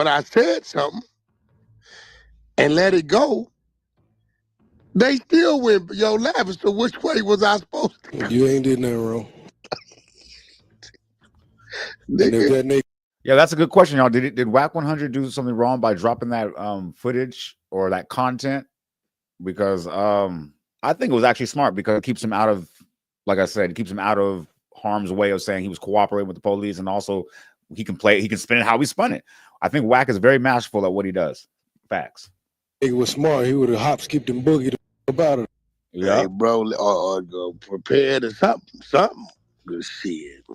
when I said something and let it go, they still went, yo, laughing. So which way was I supposed to go? You ain't did nothing wrong. And if that nigga, yeah, that's a good question, y'all. Did Whack 100 do something wrong by dropping that footage or that content? Because I think it was actually smart because it keeps him out of, like I said, it keeps him out of harm's way of saying he was cooperating with the police, and also he can spin it how he spun it. I think Whack is very masterful at what he does. Facts. Nigga was smart. He would have hop, skipped, and boogied about it. Yeah, hey, bro, or go prepared or something. Good shit.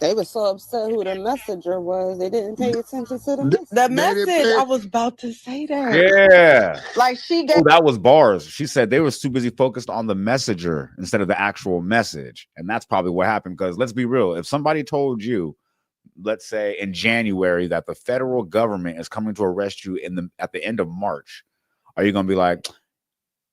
They were so upset who the messenger was. They didn't pay attention to the message. The message. I was about to say that. Yeah. Like she gave. Oh, that was bars. She said they were too busy focused on the messenger instead of the actual message. And that's probably what happened. Because let's be real. If somebody told you, let's say in January, that the federal government is coming to arrest you at the end of March, are you going to be like,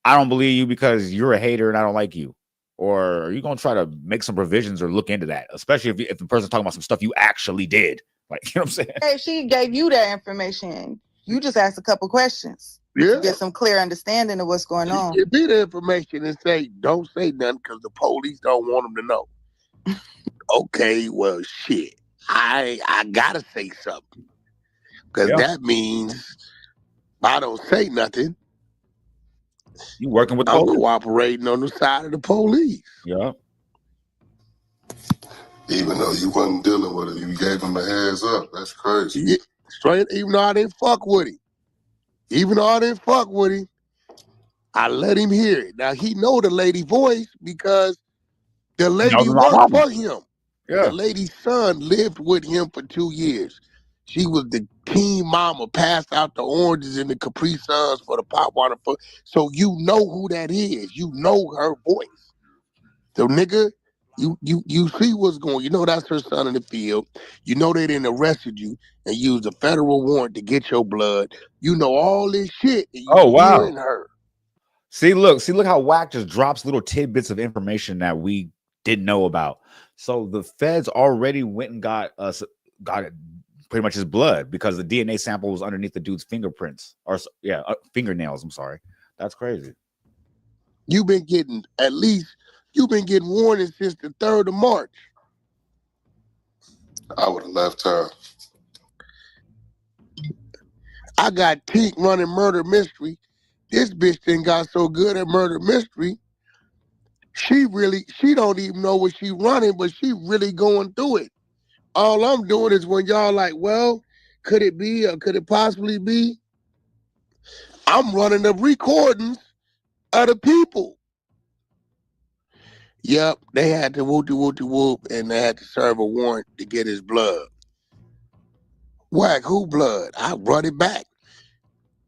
I don't believe you because you're a hater and I don't like you? Or are you going to try to make some provisions or look into that? Especially if the person's talking about some stuff you actually did. Like, you know what I'm saying? Hey, she gave you that information. You just asked a couple questions. Yeah. To get some clear understanding of what's going on. Give me the information and say, don't say nothing because the police don't want them to know. Okay, well, shit. I got to say something. Because that means I don't say nothing. You working with the I'm police? cooperating on the side of the police. Yeah. Even though you wasn't dealing with it, you gave him a heads up. That's crazy. Yeah, straight, even though I didn't fuck with him. I let him hear it. Now, he know the lady voice because the lady worked for him. Yeah. The lady's son lived with him for 2 years. She was the teen mama, passed out the oranges and the Capri Suns for the pop water. So you know who that is. You know her voice. So nigga, you see what's going. You know that's her son in the field. You know they didn't arrested you and used a federal warrant to get your blood. You know all this shit. And you hearing her. See, look how Whack just drops little tidbits of information that we didn't know about. So the feds already went and got it pretty much his blood because the DNA sample was underneath the dude's fingerprints fingernails. I'm sorry. That's crazy. You've been getting warnings since the 3rd of March. I would have left her. I got Tink running murder mystery. This bitch done got so good at murder mystery. She don't even know what she running, but she really going through it. All I'm doing is when y'all like, well, could it be or could it possibly be? I'm running the recordings of the people. Yep, they had to whoop, and they had to serve a warrant to get his blood. Whack, who blood? I run it back.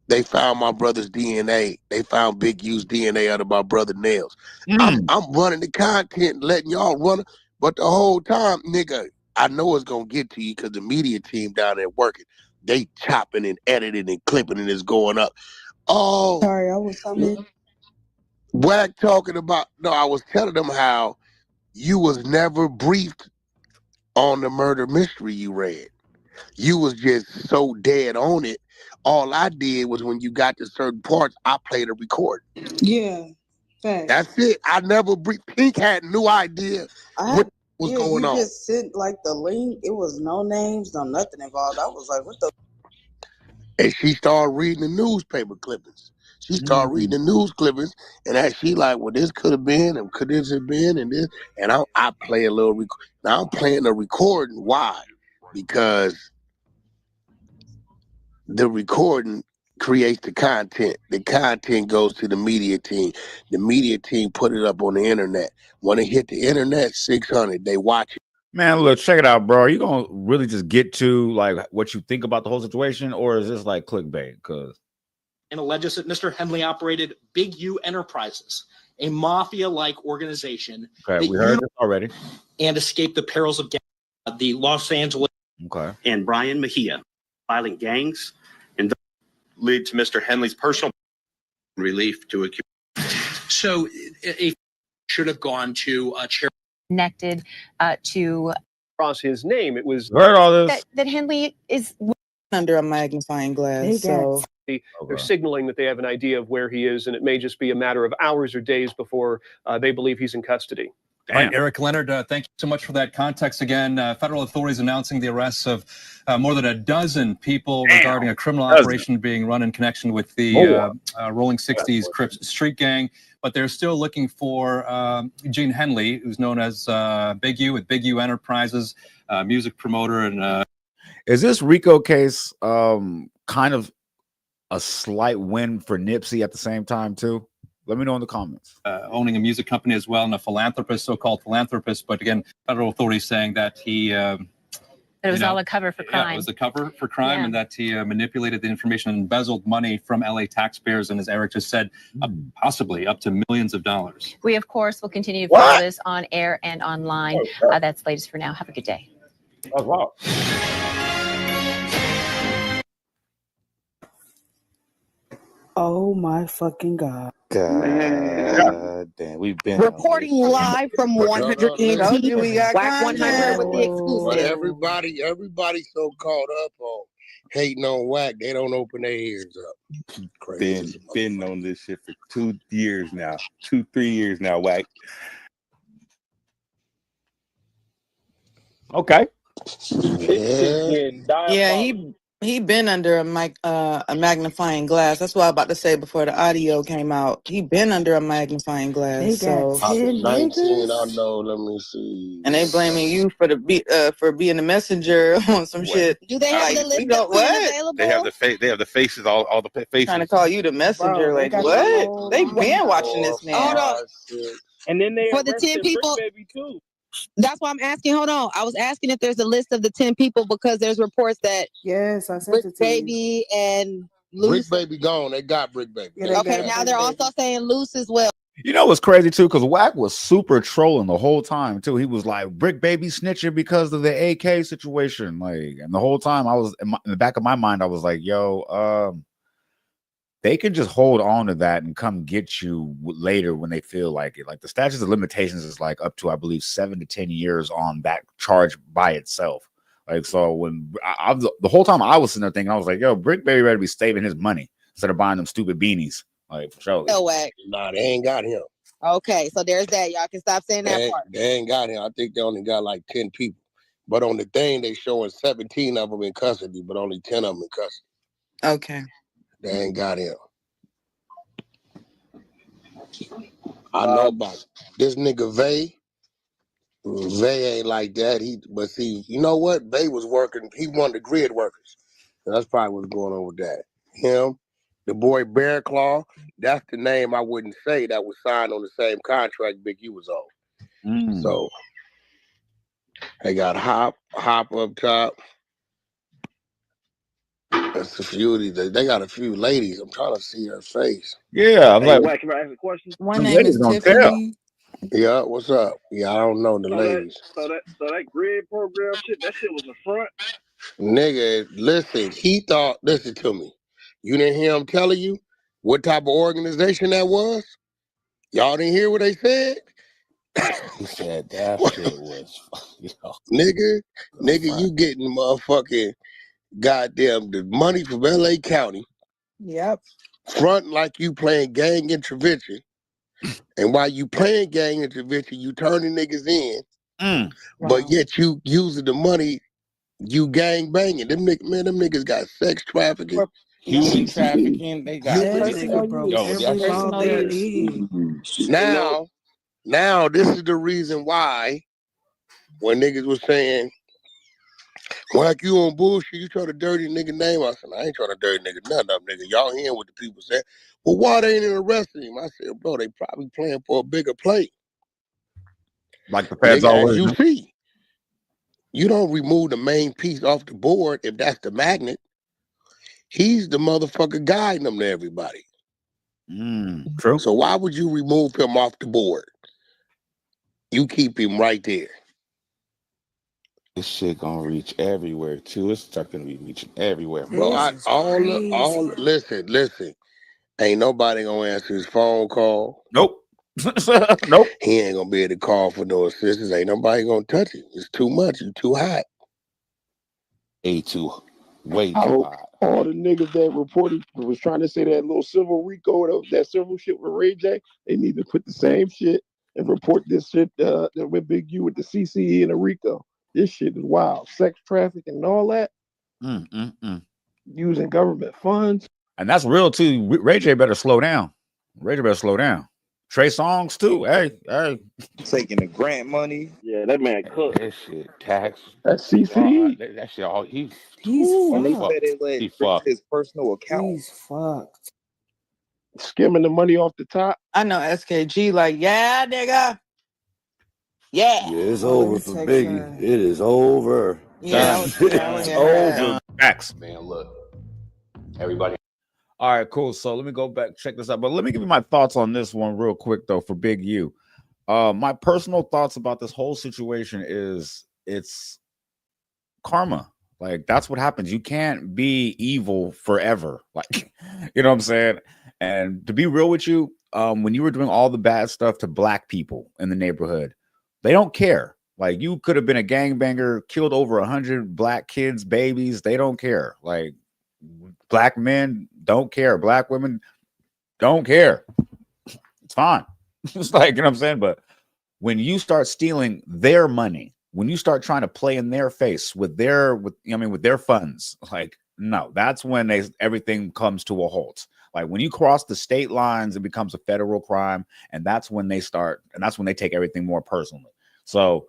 They found my brother's DNA. They found Big U's DNA out of my brother Nails. I'm running the content, letting y'all run it. But the whole time, nigga, I know it's going to get to you because the media team down there working. They chopping and editing and clipping and it's going up. Oh. Sorry, I was something. Whack talking about, no, I was telling them how you was never briefed on the murder mystery you read. You was just so dead on it. All I did was when you got to certain parts, I played a record. Yeah, fact. That's it. I never briefed. Pink had no idea what was going on. You just sent like the link. It was no names, no nothing involved. I was like, what the? And she started reading the newspaper clippings. She started reading the news clippings, and that she like, well, this could have been, and could this have been, and this. And I play a little. Now I'm playing a recording. Why? Because the recording creates the content. The content goes to the media team. The media team put it up on the internet. When it hit the internet, 600, they watch it. Man, look, check it out, bro. Are you gonna really just get to like what you think about the whole situation, or is this like clickbait? Because and alleges that Mr. Henley operated Big U Enterprises, a mafia-like organization. Okay, we heard this already. And escaped the perils of the Los Angeles. Okay. And Brian Mejia, violent gangs, and lead to Mr. Henley's personal relief to a. So it should have gone to a charity. Connected to across his name. It was heard all this that Henley is under a magnifying glass. So they're signaling that they have an idea of where he is, and it may just be a matter of hours or days before they believe he's in custody. All right, Eric Leonard, thank you so much for that context again. Federal authorities announcing the arrests of more than a dozen people regarding a criminal operation being run in connection with the Rolling 60s Crips street gang. But they're still looking for Gene Henley, who's known as Big U with Big U Enterprises, music promoter. And is this RICO case kind of a slight win for Nipsey at the same time too? Let me know in the comments. Owning a music company as well, and a philanthropist, so-called philanthropist. But again, federal authorities saying that he it was all a cover for crime. Yeah, it was a cover for crime, and that he manipulated the information and embezzled money from LA taxpayers, and as Eric just said, possibly up to millions of dollars. We, of course, will continue to follow this on air and online. That's the latest for now. Have a good day. Oh, wow. Oh my fucking God. God damn, we've been reporting live from 100 ENT. Whack 100 with the exclusive. But everybody so caught up on hating on Whack, they don't open their ears up. Crazy. Been on this shit for 2 years now, 2-3 years now. Whack. Okay. Yeah, he been under a magnifying glass. That's what I was about to say before the audio came out. He been under a magnifying glass. So 19, I know. Let me see. and they blaming you for being the messenger on some shit. Do they have the list of available? They have the face. They have the faces. All the faces. Trying to call you the messenger. Bro, like what? They been watching this man. Hold on. And then they for the 10 people. Baby too. That's why I'm asking. Hold on. I was asking if there's a list of the 10 people because there's reports that I sent it to Baby and Loose. Bricc Baby gone. They got Bricc Baby. Okay, now they're also saying Loose as well. You know what's crazy too? Because Whack was super trolling the whole time too. He was like, "Bricc Baby snitching because of the AK situation." Like, and the whole time I was in the back of my mind, I was like, "Yo, they can just hold on to that and come get you later when they feel like it." Like the statute of limitations is like up to, I believe, 7 to 10 years on that charge by itself. Like, so when the whole time I was sitting there thinking, I was like, "Yo, Bricc Baby better be saving his money instead of buying them stupid beanies." Like, for sure. No way. Nah, they ain't got him. Okay, so there's that. Y'all can stop saying that part. They ain't got him. I think they only got like 10 people. But on the thing, they showing 17 of them in custody, but only 10 of them in custody. Okay. They ain't got him. I know about it. This nigga Vay ain't like that. But see, you know what? Vay was working. He one of the grid workers. And that's probably what's going on with that. Him, the boy Bear Claw, that's the name I wouldn't say that was signed on the same contract Big U was on. So they got Hop up top. That's a few. They got a few ladies. I'm trying to see her face. Yeah, I'm Whack, can I ask a question? One name is Tiffany. Yeah, what's up? Yeah, I don't know the ladies. So that grid program shit, that shit was a front. Nigga, listen, listen to me. You didn't hear him telling you what type of organization that was? Y'all didn't hear what they said? He said that shit was, nigga, you getting motherfucking goddamn the money from LA County. Yep. Front like you playing gang intervention. And while you playing gang intervention, you turning niggas in. But yet you using the money, you gang banging. Them niggas got sex trafficking. Human trafficking. They got Now this is the reason why when niggas was saying, "Like you on bullshit, you try to dirty nigga name." I said, "I ain't trying to dirty nigga none of them nigga. Y'all hearing what the people said. Well, why they ain't arresting him?" I said, "Bro, they probably playing for a bigger play." Like the feds always. As you see, you don't remove the main piece off the board if that's the magnet. He's the motherfucker guiding them to everybody. True. So why would you remove him off the board? You keep him right there. This shit gonna reach everywhere too. It's gonna be reaching everywhere, bro. Listen. Ain't nobody gonna answer his phone call. Nope. Nope. He ain't gonna be able to call for no assistance. Ain't nobody gonna touch him. It's too much. It's too hot. A2. Way I too hope high. all the niggas that reported was trying to say that little civil RICO, that civil shit with Ray J, they need to put the same shit and report this shit with Big U with the CCE and the RICO. This shit is wild. Sex trafficking and all that. Using government funds. And that's real too. Ray J better slow down. Ray J better slow down. Trey Songz too. Hey. Taking the grant money. Yeah, that man cooked. That shit tax. That's CCE. That shit all he's And they fucked. said they let He Bricc fucked. his personal account. He's fucked. Skimming the money off the top. I know SKG like, yeah, nigga. Yeah. Yeah, it's Oh, let over me for text Biggie. her. It is over. Yeah, Done. It's yeah. over. Facts. Man, look, everybody. All right, cool. So let me go back, check this out. But let me give you my thoughts on this one real quick, though, for Big U. My personal thoughts about this whole situation is it's karma. Like, that's what happens. You can't be evil forever. Like, you know what I'm saying? And to be real with you, when you were doing all the bad stuff to black people in the neighborhood, they don't care. Like, you could have been a gangbanger, killed over 100 black kids, babies. They don't care. Like, black men don't care. Black women don't care. It's fine. It's like, you know what I'm saying? But when you start stealing their money, when you start trying to play in their face with their funds, like, no, that's when everything comes to a halt. Like, when you cross the state lines, it becomes a federal crime, and that's when they take everything more personally. So,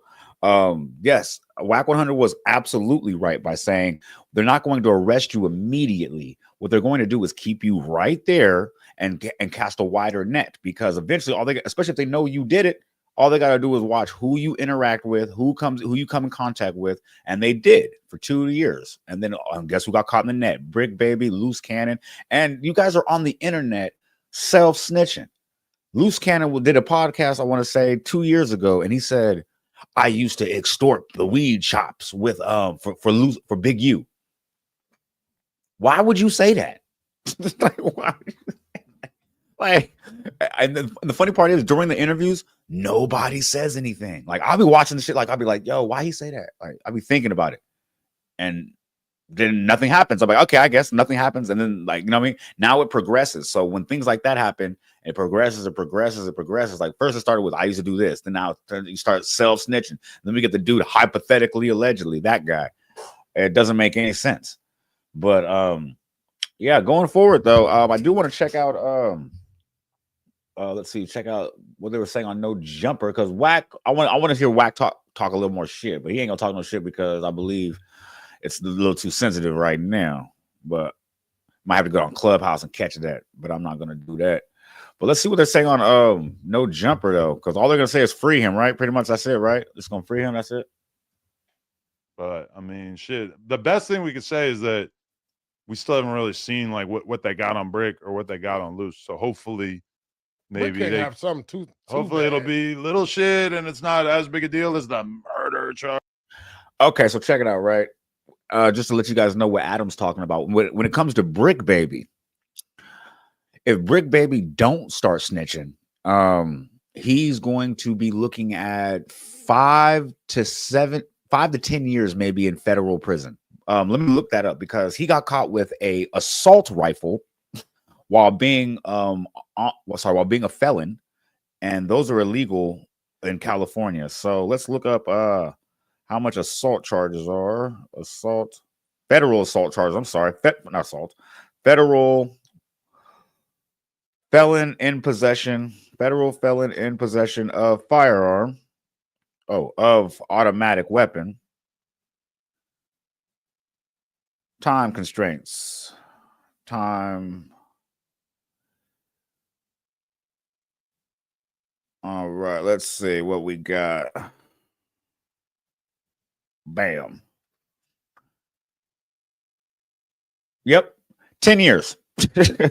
yes, WAC 100 was absolutely right by saying they're not going to arrest you immediately. What they're going to do is keep you right there and cast a wider net, because eventually, especially if they know you did it, all they got to do is watch who you interact with, who you come in contact with, and they did for 2 years. And then guess who got caught in the net? Bricc Baby, Loose Cannon, and you guys are on the internet self-snitching. Loose Cannon did a podcast, I want to say 2 years ago, and he said, I used to extort the weed shops with for Big U. Why would you say that? Like, why? Like, and the funny part is, during the interviews, nobody says anything. Like, I'll be watching the shit, like, I'll be like, yo, why he say that? Like, I'll be thinking about it. And then nothing happens. I'm like, okay, I guess nothing happens. And then, like, you know what I mean? Now it progresses. So when things like that happen, it progresses. Like, first it started with, I used to do this. Then now you start self-snitching. Then we get the dude hypothetically, allegedly, that guy. It doesn't make any sense. But yeah, going forward though, I do want to check out check out what they were saying on No Jumper, because WAC, I want to hear WAC talk a little more shit, but he ain't gonna talk no shit because I believe it's a little too sensitive right now. But might have to go on Clubhouse and catch that, but I'm not gonna do that. But let's see what they're saying on No Jumper though, because all they're gonna say is free him, right? Pretty much that's it, right? It's gonna free him, that's it. But I mean, shit. The best thing we could say is that we still haven't really seen like what they got on Bricc or what they got on Loose. So hopefully, maybe they have something too hopefully bad. it'll be little shit and it's not as big a deal as the murder charge. Okay, so check it out, right? Just to let you guys know what Adam's talking about. When it comes to Bricc Baby, if Bricc Baby don't start snitching, he's going to be looking at 5 to 10 years maybe in federal prison. Let me look that up, because he got caught with a assault rifle while being a felon, and those are illegal in California. So let's look up how much assault charges are. Federal assault charges. I'm sorry, not assault. Federal felon in possession. Federal felon in possession of firearm. Of automatic weapon. Time constraints. Time. All right, let's see what we got. Bam. Yep, 10 years.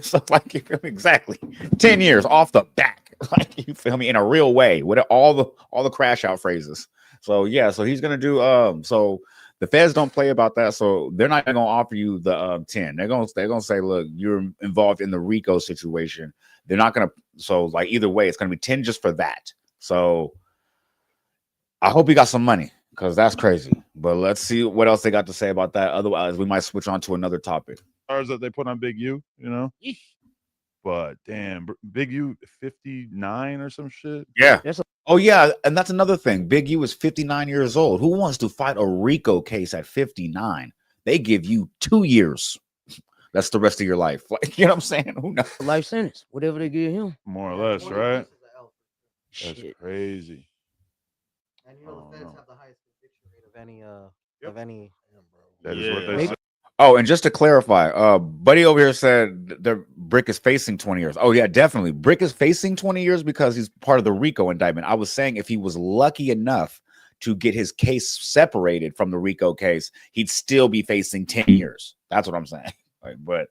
So, like, you feel me? Exactly 10 years off the back. Like, you feel me? In a real way, with all the crash out phrases. So yeah, so he's gonna do so the feds don't play about that, so they're not gonna offer you the 10. They're gonna say, look, you're involved in the R.IC.O situation. They're not gonna, so like either way, it's gonna be 10 just for that. So I hope he got some money, because that's crazy. But let's see what else they got to say about that. Otherwise, we might switch on to another topic. Stars that they put on Big U, you know. But damn, Big U 59 or some shit. Yeah. Oh yeah, and that's another thing. Big U is 59 years old. Who wants to fight a RICO case at 59? They give you 2 years. That's the rest of your life. Like, you know what I'm saying? Who knows? Life sentence, whatever they give him. More or less, right? That's Shit. crazy. And you know the feds have the highest conviction rate of any That is what they say. Oh, and just to clarify, Buddy over here said the Bricc is facing 20 years. Oh, yeah, definitely. Bricc is facing 20 years because he's part of the RICO indictment. I was saying if he was lucky enough to get his case separated from the RICO case, he'd still be facing 10 years. That's what I'm saying. Like, but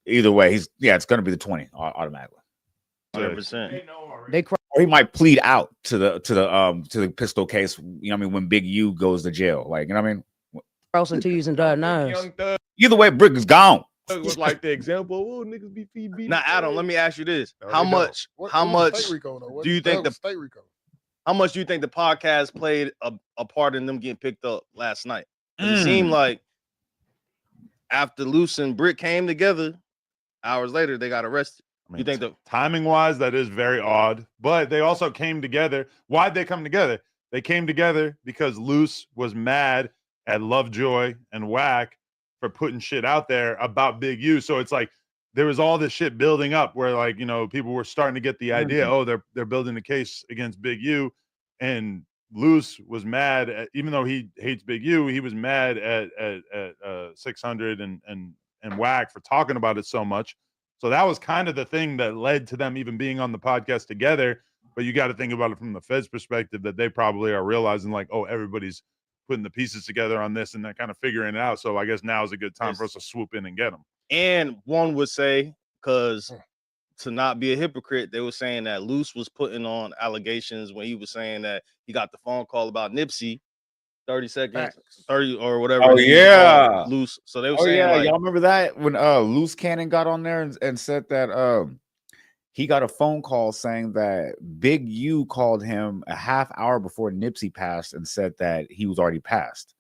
either way, it's going to be the 20 automatically. 100%. Or he might plead out to the pistol case. You know what I mean? When Big U goes to jail, like, you know what I mean? Crossing T's and dotting I's. Either way, Bricc is gone. It was like the example. Oh, niggas be beating. Now, Adam, let me ask you this: No, how they much? don't. How What much was State RICO, though? What- do you that think was the State RICO? How much do you think the podcast played a part in them getting picked up last night? 'Cause It Mm. seemed like after Luce and Bricc came together, hours later they got arrested. I mean, You think the timing wise, that is very odd, but they also came together. Why'd they come together? They came together because Luce was mad at Lovejoy and Whack for putting shit out there about Big U. So it's like there was all this shit building up where, like, you know, people were starting to get the idea, oh, they're building a case against Big U. And Luce was mad at, even though he hates Big U, he was mad at 600 and Whack for talking about it so much. So that was kind of the thing that led to them even being on the podcast together. But you got to think about it from the Fed's perspective, that they probably are realizing, like, oh, everybody's putting the pieces together on this and they're kind of figuring it out. So I guess now is a good time for us to swoop in and get them. and one would say, because to not be a hypocrite, they were saying that Luce was putting on allegations when he was saying that he got the phone call about Nipsey 30 seconds, 30 or whatever. Oh, he yeah. called Luce. So they were Oh saying, yeah, like, y'all remember that when Loose Cannon got on there and said that he got a phone call saying that Big U called him a half hour before Nipsey passed and said that he was already passed.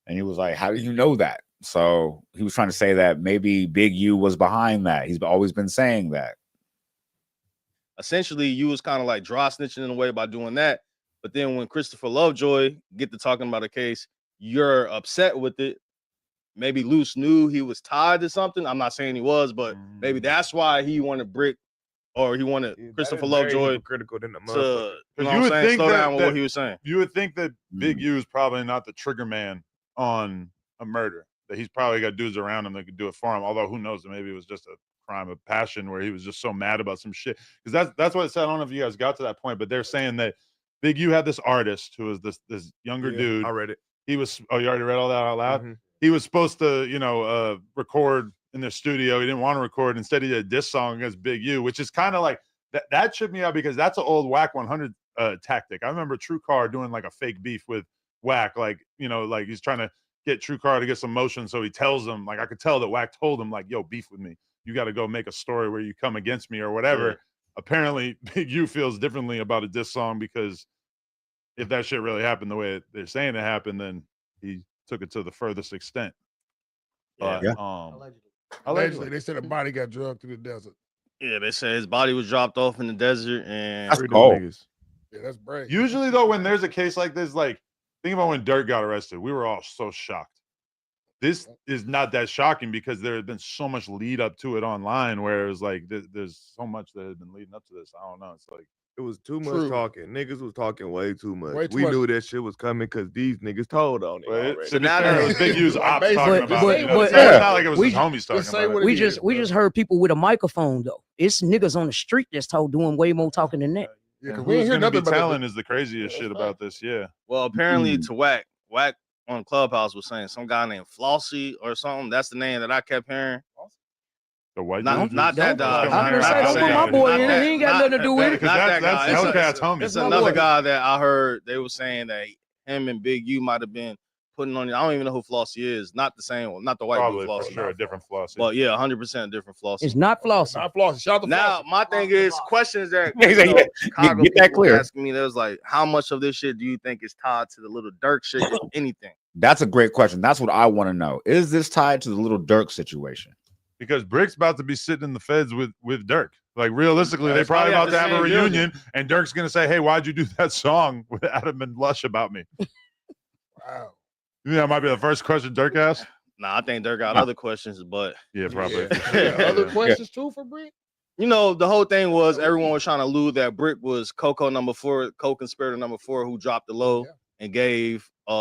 And he was like, how do you know that? So he was trying to say that maybe Big U was behind that. He's always been saying that. essentially you was kind of like dry snitching in a way by doing that. But then when Christopher Lovejoy get to talking about a case, you're upset with it. Maybe Luce knew he was tied to something. I'm not saying he was, but maybe that's why he wanted Bricc, or he wanted Christopher Lovejoy critical than the to, motherfucker. you know what I'm saying, slow down with what he was saying. You would think that Big U is probably not the trigger man on a murder. That he's probably got dudes around him that could do it for him. Although who knows, maybe it was just a crime of passion where he was just so mad about some shit. Because that's what it said. I don't know if you guys got to that point, but they're saying that Big U had this artist who was this younger dude. I read it. He was, oh, you already read all that out loud? He was supposed to, record in their studio. He didn't want to record. Instead, he did a diss song against Big U, which is kind of like that tripped me out because that's an old Whack 100 tactic. I remember True Car doing like a fake beef with Whack, like he's trying to get True Car to get some motion. So he tells him, like, I could tell that Whack told him, like, yo, beef with me. You got to go make a story where you come against me or whatever. Yeah. Apparently, Big U feels differently about a diss song because if that shit really happened the way they're saying it happened, then he took it to the furthest extent. But, Allegedly, they said a body got drugged through the desert. Yeah, they said his body was dropped off in the desert, and That's cold. Yeah, that's brave. Usually, though, when there's a case like this, like, think about when Dirk got arrested. We were all so shocked. This is not that shocking because there had been so much lead up to it online where it was like there's so much that had been leading up to this. I don't know. It's like it was too much True. talking. Niggas was talking way too much. Way too We much. knew that shit was coming because these niggas told on it. already. So now that it was Big U's ops talking about it. but- It's not like it was his homies talking Just say about it. what We it just is, we just heard people with a microphone though. It's niggas on the street that's doing way more talking than that. Yeah, 'cause And we ain't who's hear gonna be nothing about telling that. is the craziest shit about this. Yeah. well, apparently to Whack on Clubhouse was saying some guy named Flossie or something. That's the name that I kept hearing. The white Not dude? that guy. I'm gonna say, don't put my boy in it. He ain't got nothing to do with it. Not that That's guy. Hellcat's homie. It's That's my another boy. guy that I heard they were saying that him and Big U might have been putting on. I don't even know who Flossie is. Not the same one. Not the white Probably dude for Flossie. sure a different Flossie. But yeah, 100% different Flossie. It's not Flossie. Not flossing. Shout out to Now, my thing is questions that Yeah, yeah, yeah. Chicago Get that people clear. asking me. There was like, how much of this shit do you think is tied to the little Dirk shit, if anything? That's a great question. That's what I want to know. Is this tied to the Little Dirk situation? Because Brick's about to be sitting in the feds with Dirk. Like realistically, they Probably probably at about the to have a same building. reunion, and Dirk's gonna say, "Hey, why'd you do that song with Adam and Lush about me?" Wow. You think that might be the first question Dirk asked? Nah, I think Dirk got other questions, but Yeah, probably. Other questions too for Bricc? you know, the whole thing was everyone was trying to allude that Bricc was co-conspirator number 4 who dropped the low and gave you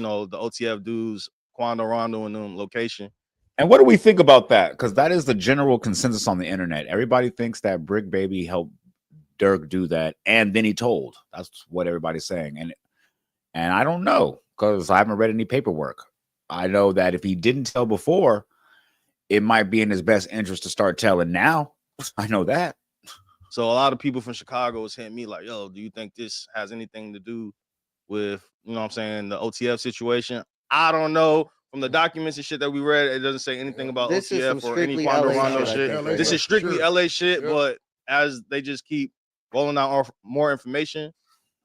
know, the OTF dudes Quando Rondo and them location. And what do we think about that? Because that is the general consensus on the internet. Everybody thinks that Bricc Baby helped Dirk do that, and then he told. That's what everybody's saying. And I don't know, because I haven't read any paperwork. I know that if he didn't tell before, it might be in his best interest to start telling now. I know that. So a lot of people from Chicago was hitting me like, yo, do you think this has anything to do with, you know what I'm saying, the OTF situation? I don't know. From the documents and shit that we read, it doesn't say anything about This is some OTF or any strictly Quando LA Rondo shit, I shit. think. This is strictly Sure. LA shit, Yep. but as they just keep rolling out more information,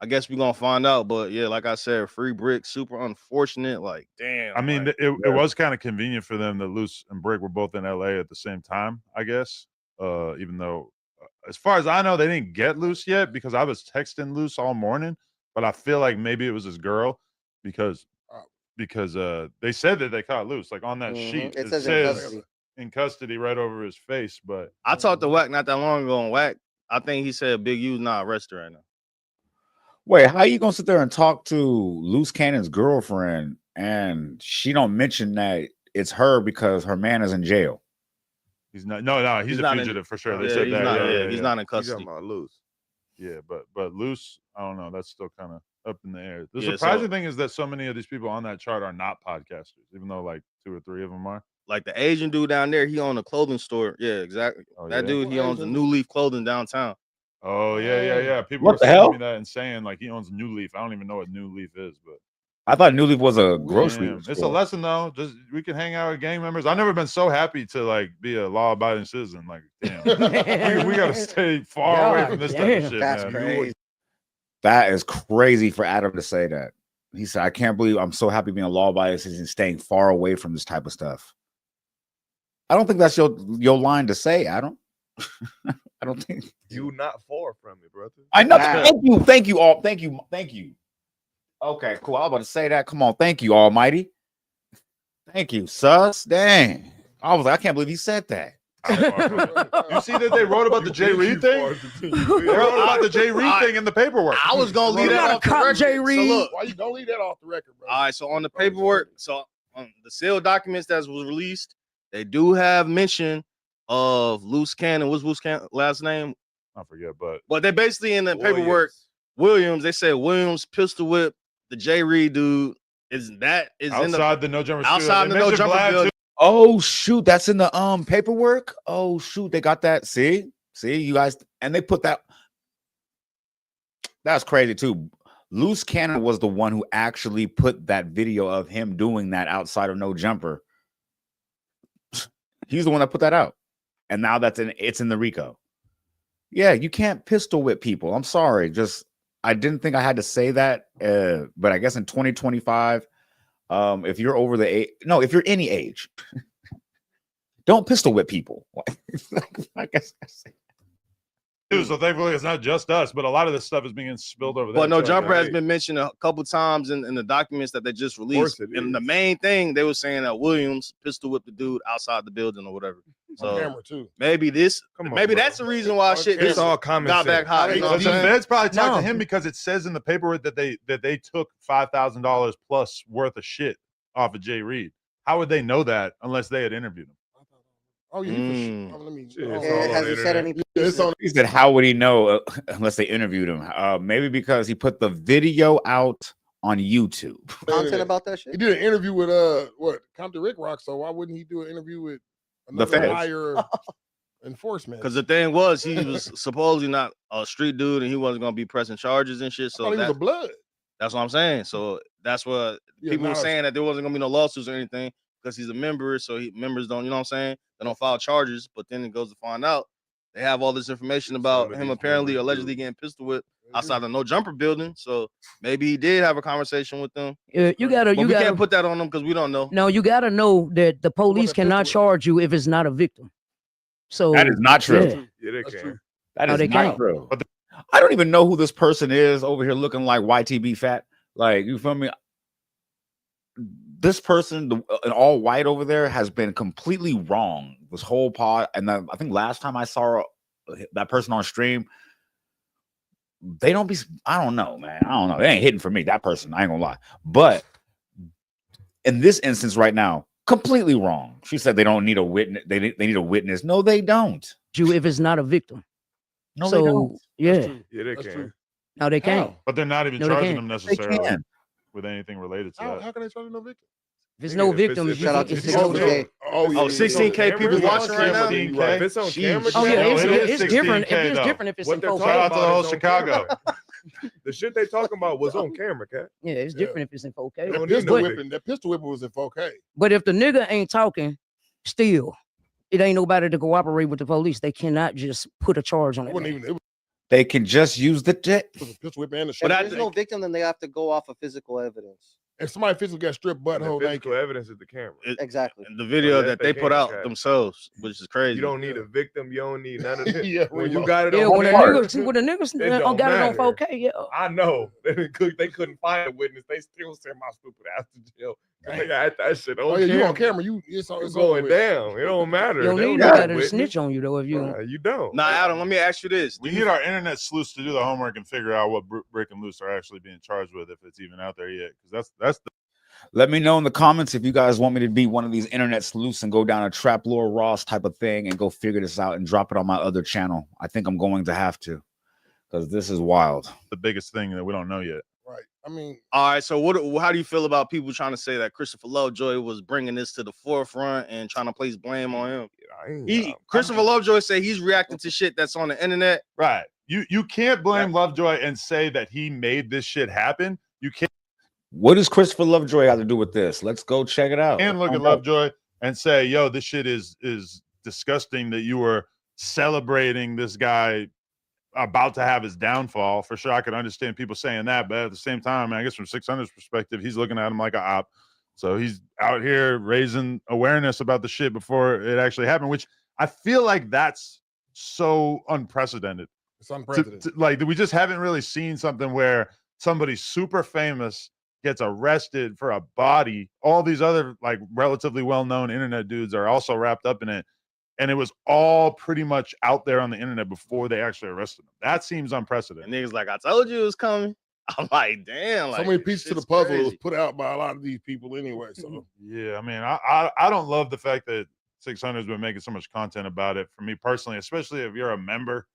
I guess we're gonna find out. But yeah, like I said, free Bricc, super unfortunate. Like, damn. I mean, like, it was kind of convenient for them that Luce and Brick were both in LA at the same time, I guess. Even though, as far as I know, they didn't get Luce yet because I was texting Luce all morning. But I feel like maybe it was his girl because they said that they caught Luce. Like on that sheet, It it says says in in custody right over his face. But I talked to Wack not that long ago, and Wack, I think he said Big U's not arrested right now. Wait, how you gonna sit there and talk to Loose Cannon's girlfriend and she don't mention that it's her because her man is in jail? he's not. No, he's a not fugitive for sure. They yeah, said he's that. not. He's not in You custody. talking about Luce? Yeah, but Luce, I don't know. That's still kind of up in the air. The Yeah, surprising so- thing is that so many of these people on that chart are not podcasters, even though like 2 or 3 of them are. Like the Asian dude down there, he owned a clothing store. Yeah, exactly. Oh, That yeah? dude, he owns a New Leaf Clothing downtown. Oh yeah. People What were the sending me hell? that and saying like he owns New Leaf. I don't even know what New Leaf is, but I thought New Leaf was a grocery damn, it's a store. lesson though. Just we can hang out with gang members. I've never been so happy to like be a law-abiding citizen. Like, damn, we gotta stay far away from this type of shit, That's man. crazy. That is crazy for Adam to say that. He said, I can't believe I'm so happy being a law-abiding citizen, staying far away from this type of stuff. I don't think that's your line to say, Adam. I don't think You not far from it, brother. I know. Thank you all. Thank you. Okay, cool. I was about to say that. Come on, thank you, Almighty. Thank you, sus. Dang. I was like, I can't believe he said that. You see that they wrote about the Jay Reed thing? They wrote about the Jay Reed thing in the paperwork. I was gonna leave that off the record. Jay So Reed. look, Why you gonna leave that off the record, bro? all right. So on the paperwork, so on the sealed documents that was released, they do have mention of Loose Cannon. What's Loose Cannon last name? I forget, but they basically in the paperwork, Williams. They said Williams pistol whip the Jay Reed dude. Is outside the No Jumper studio. outside They the No mentioned Jumper Vlad, building. too. Oh shoot, that's in the paperwork. Oh shoot, they got that. See, you guys, and they put that. That's crazy too. Loose Cannon was the one who actually put that video of him doing that outside of No Jumper. He's the one that put that out, and now it's in the RICO. Yeah, you can't pistol whip people. I'm sorry, I didn't think I had to say that, but I guess in 2025. If you're over the age, no, if you're any age, don't pistol whip people. I guess. So thankfully, it's not just us, but a lot of this stuff is being spilled over there. But No too. Jumper has been mentioned a couple times in the documents that they just released. And the main thing they were saying that Williams pistol whipped the dude outside the building or whatever. So On camera too. maybe that's the reason why shit It's just all common got sense. back hot. You know what I'm The saying? feds probably talked to him because it says in the paperwork that they took $5,000 plus worth of shit off of Jay Reed. How would they know that unless they had interviewed him? Oh yeah, for sure. Let me. Has he said any? He said, "How would he know unless they interviewed him? Maybe because he put the video out on YouTube." Content about that shit? He did an interview with Compton Rick Rock. So why wouldn't he do an interview with another feds. higher enforcement? Because the thing was, he was supposedly not a street dude, and he wasn't gonna be pressing charges and shit. So he was a blood. That's what I'm saying. So that's what people were saying, that there wasn't gonna be no lawsuits or anything because he's a member. So members don't, you know what I'm saying? They don't file charges. But then it goes to find out they have all this information about him apparently allegedly getting pistol whipped outside of No Jumper building. So maybe he did have a conversation with them. You gotta, But we can't put that on them because we don't know. No, you gotta know that the police cannot charge you if it's not a victim. So That is not true. Yeah. Yeah, they can. That No, is they not can't. true. I don't even know who this person is over here looking like YTB fat. Like, you feel me? This person, an all white over there, has been completely wrong this whole pod. And I think last time I saw that person on stream, they don't be. I don't know, man. I don't know. They ain't hitting for me. That person, I ain't gonna lie. But in this instance, right now, completely wrong. She said they don't need a witness. They need a witness. No, they don't. You if it's not a victim. No, so they don't. yeah. Yeah, they can. No, they can't. But they're not even No, they charging can't. them They necessarily can. with anything related to that. How can they charge no victim? If it's no victim, Shout out to it's 16K. Oh, yeah, 16K people watching right now. If it's on camera, Oh yeah, No, it it's is different. 16K It's though. different if it's What in they're 4K. Shout out to the whole is on Chicago. the shit they talking about was on camera, cat. Yeah, it's different if it's in 4K. They don't That need no pistol whipping, that pistol whipping was in 4K. But if the nigga ain't talking, still, it ain't nobody to cooperate with the police. They cannot just put a charge on It it. wasn't even. It They can just use the jet. was a pistol whipping and a If shot. there's no victim, then they have to go off of physical evidence. If somebody physically got stripped The butthole physical naked, evidence is the camera. Exactly. The video yes, that they they put can, out Cat. themselves, which is crazy. You don't need a victim. You don't need none of this. Yeah, when you reload. got it Yeah, on when a camera, nigga, see, when the niggas it don't got it on matter. 4K, yeah. I know they couldn't find a witness. They still sent my stupid ass to jail. They got that shit on oh yeah, camera. you on camera, it's It's over going with. down. It don't matter. You don't They need no nobody to witness. snitch on you though if you. You don't. Now, Adam, let me ask you this. We need our internet sleuths to do the homework and figure out what Bricc and Loose are actually being charged with, if it's even out there yet. Because that's the. Let me know in the comments if you guys want me to be one of these internet sleuths and go down a Trap Lore Ross type of thing and go figure this out and drop it on my other channel. I think I'm going to have to, because this is wild. The biggest thing that we don't know yet. Right. I mean, all right. So, how do you feel about people trying to say that Christopher Lovejoy was bringing this to the forefront and trying to place blame on him? Christopher Lovejoy said he's reacting to shit that's on the internet. Right. You can't blame Lovejoy and say that he made this shit happen. You can't. What does Christopher Lovejoy have to do with this? Let's go check it out. And look at Lovejoy and say, yo, this shit is disgusting that you were celebrating this guy about to have his downfall. For sure, I could understand people saying that, but at the same time, I guess from 600's perspective, he's looking at him like an op. So he's out here raising awareness about the shit before it actually happened, which I feel like that's so unprecedented. It's unprecedented. Like, we just haven't really seen something where somebody super famous gets arrested for a body. All these other like relatively well-known internet dudes are also wrapped up in it. And it was all pretty much out there on the internet before they actually arrested him. That seems unprecedented. And niggas like, I told you it was coming. I'm like, damn. so Like, many pieces to the puzzle crazy. was put out by a lot of these people anyway. So Yeah, I mean, I don't love the fact that 600's been making so much content about it. For me personally, especially if you're a member.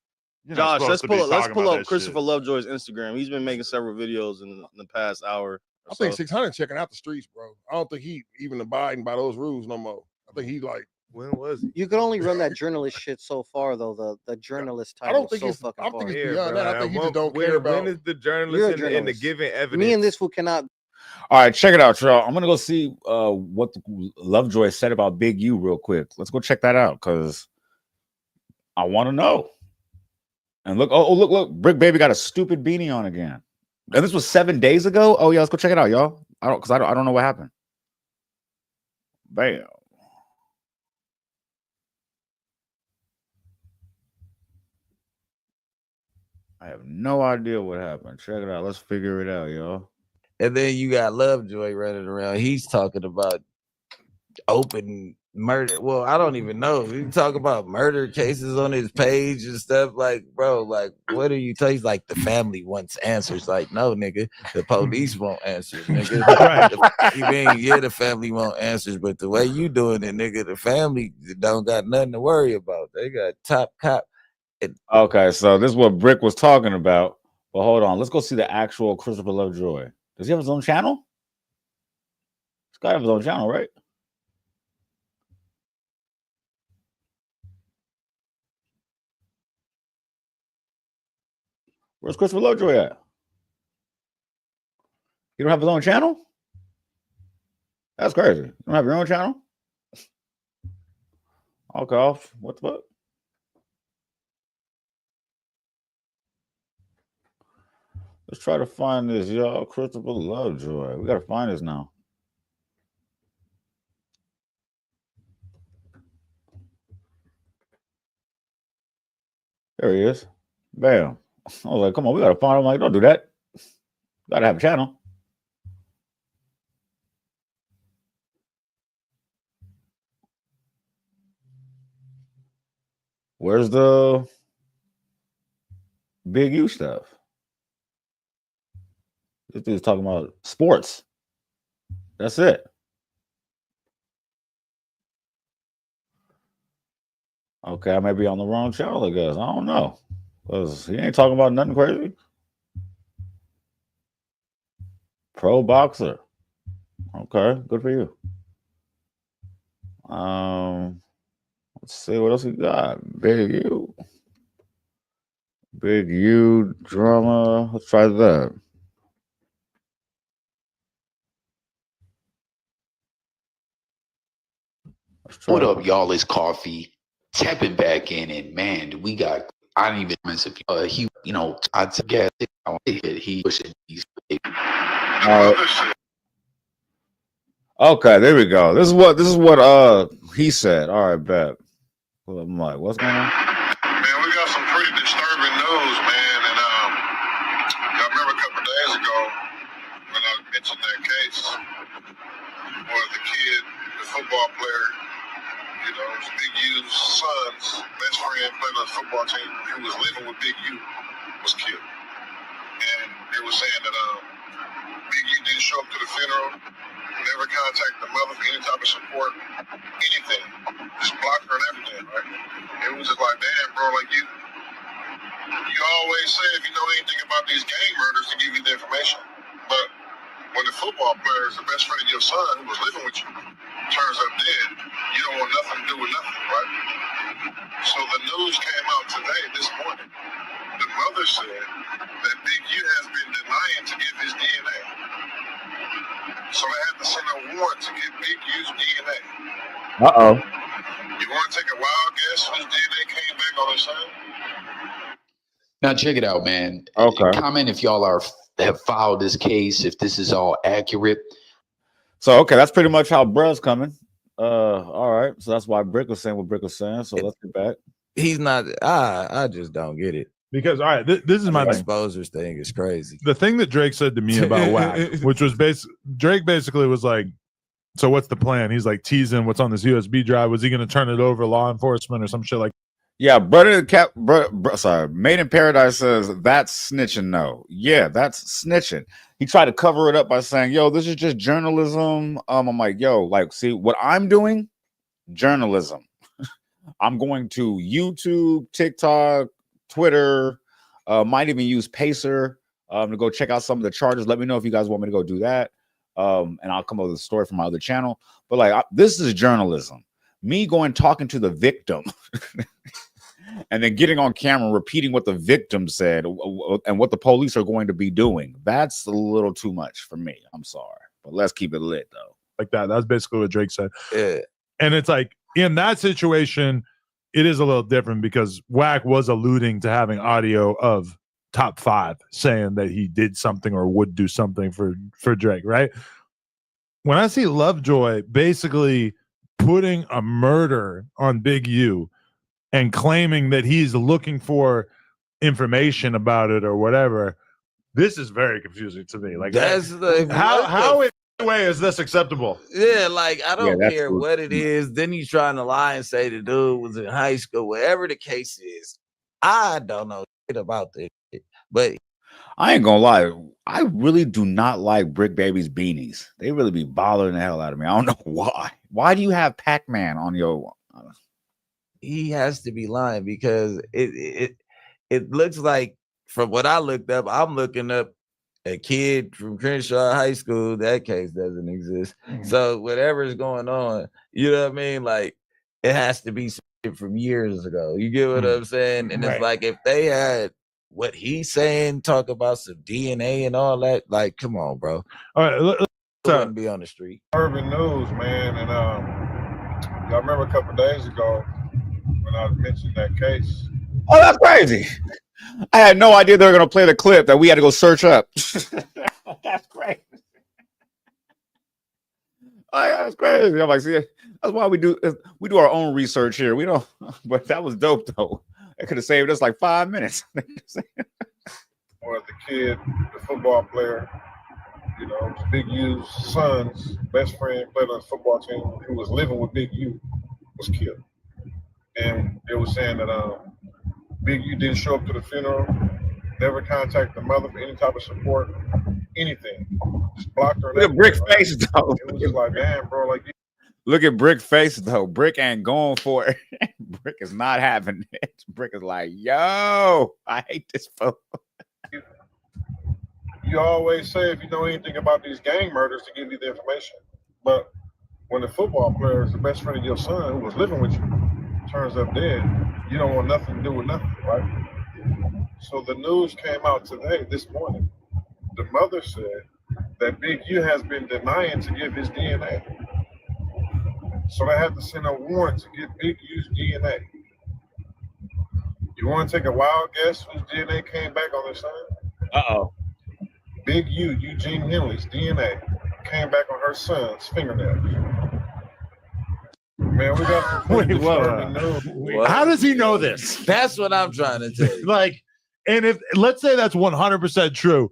Josh, let's pull up Christopher Lovejoy's Instagram. He's been making several videos in the past hour. I think 600 checking out the streets, bro. I don't think he even abiding by those rules no more. I think he like. When was he? You could only run that journalist shit so far, though. The journalist title. I don't think so it's. fucking I don't think far. it's beyond that. I think he just don't care about. When is the You're a journalist in the journalist. giving evidence? Me and this fool cannot. All right, check it out, y'all. I'm gonna go see what Lovejoy said about Big U real quick. Let's go check that out because I want to know. And look, look, Bricc Baby got a stupid beanie on again. And this was 7 days ago. Oh yeah, let's go check it out, y'all. I don't know what happened. Bam. I have no idea what happened. Check it out. Let's figure it out, y'all. And then you got Lovejoy running around. He's talking about open murder. Well, I don't even know. He talk about murder cases on his page and stuff. Like, bro, like, what are you talking? He's like, the family wants answers. Like, no, nigga, the police won't answer, nigga. Right. You mean, yeah, the family won't answers, but the way you doing it, nigga, the family don't got nothing to worry about. They got top cop. Okay, so this is what Bricc was talking about. But hold on, let's go see the actual Christopher Lovejoy. Does he have his own channel? This guy have his own channel, right? Where's Christopher Lovejoy at? You don't have his own channel? That's crazy. You don't have your own channel? Okay, what the fuck? Let's try to find this, y'all. Christopher Lovejoy. We gotta find this now. There he is. Bam. I was like, come on, we gotta find him. I'm like, don't do that. Gotta have a channel. Where's the Big U stuff? This dude's talking about sports. That's it. Okay, I may be on the wrong channel, I guess. I don't know. Because he ain't talking about nothing crazy. Pro boxer. Okay, good for you. Let's see what else he got. Big U. Big U drama. Let's try that. What up, y'all? It's Coffee. Tapping back in, and man, we got. I didn't even mention he. You know, I took gas. He pushing these. Okay, there we go. This is what he said. All right, bet. Well, I'm like, what's going on? Man, we got some pretty disturbing news, man. And y'all remember a couple of days ago when I mentioned that case where the kid, the football player, you know, Big U's son's best friend playing on the football team who was living with Big U was killed. And they were saying that Big U didn't show up to the funeral, never contacted the mother for any type of support, anything. Just blocked her and everything, right? It was just like, damn, bro, like you always say if you know anything about these gang murders to give you the information. But when the football player is the best friend of your son who was living with you turns up dead, you don't want nothing to do with nothing, right? So the news came out today, this morning. The mother said that Big U has been denying to give his DNA. So they had to send a warrant to get Big U's DNA. Uh-oh. You want to take a wild guess whose DNA came back on his son? Now check it out, man. Okay. Comment if y'all have filed this case, if this is all accurate. So okay, that's pretty much how bruh's coming. All right. So that's why Bricc was saying what Bricc was saying. So let's get back. He's not. I just don't get it. Because all right, this is my thing. Exposers thing is crazy. The thing that Drake said to me about WAC, which was Drake basically was like, so what's the plan? He's like teasing what's on this USB drive. Was he going to turn it over to law enforcement or some shit like? Yeah, sorry, Made in Paradise says that's snitching. No, yeah, that's snitching. He tried to cover it up by saying, "Yo, this is just journalism." I'm like, "Yo, like, see what I'm doing? Journalism. I'm going to YouTube, TikTok, Twitter, might even use Pacer to go check out some of the charges. Let me know if you guys want me to go do that, and I'll come up with a story from my other channel. But like, this is journalism. Me going talking to the victim." And then getting on camera, repeating what the victim said and what the police are going to be doing. That's a little too much for me. I'm sorry. But let's keep it lit, though. Like that. That's basically what Drake said. Yeah. And it's like, in that situation, it is a little different because WAC was alluding to having audio of Top 5 saying that he did something or would do something for Drake, right? When I see Lovejoy basically putting a murder on Big U and claiming that he's looking for information about it or whatever, this is very confusing to me. Like, that's like, how in any way is this acceptable? Yeah, like I don't care cool. what it is. Then he's trying to lie and say the dude was in high school. Whatever the case is, I don't know shit about this shit. But I ain't gonna lie, I really do not like Bricc Baby's beanies. They really be bothering the hell out of me. I don't know why. Why do you have Pac-Man on your? He has to be lying because it looks like, from what I looked up, I'm looking up a kid from Crenshaw High School. That case doesn't exist. So whatever's going on, you know what I mean? Like, it has to be something from years ago. You get what I'm saying? And it's like, if they had what he's saying, talk about some DNA and all that, like, come on, bro. All right, it wouldn't be on the street. Urban news, man. And y'all remember a couple of days ago when I mentioned that case? Oh, that's crazy. I had no idea they were gonna play the clip that we had to go search up. That's great. That's crazy. I'm like, see, that's why we do our own research here. We don't, but that was dope though. It could have saved us like 5 minutes. Or the kid, the football player, you know, Big U's son's best friend played on the football team who was living with Big U was killed. And they were saying that Big U didn't show up to the funeral, never contacted the mother for any type of support, anything. Just blocked her. Look at Brick's face though. It was just like, damn, bro, like. Look at Brick's face though. Bricc ain't going for it. Bricc is not having it. Bricc is like, yo, I hate this phone. You always say if you know anything about these gang murders to give you the information. But when the football player is the best friend of your son who was living with you, turns up dead, you don't want nothing to do with nothing, right? So the news came out today, this morning. The mother said that Big U has been denying to give his DNA. So they had to send a warrant to get Big U's DNA. You want to take a wild guess whose DNA came back on their son? Uh-oh. Big U, Eugene Henley's DNA came back on her son's fingernails. Man, we got some Wait, what? How does he know this? That's what I'm trying to tell you. Like, and if let's say that's 100% true,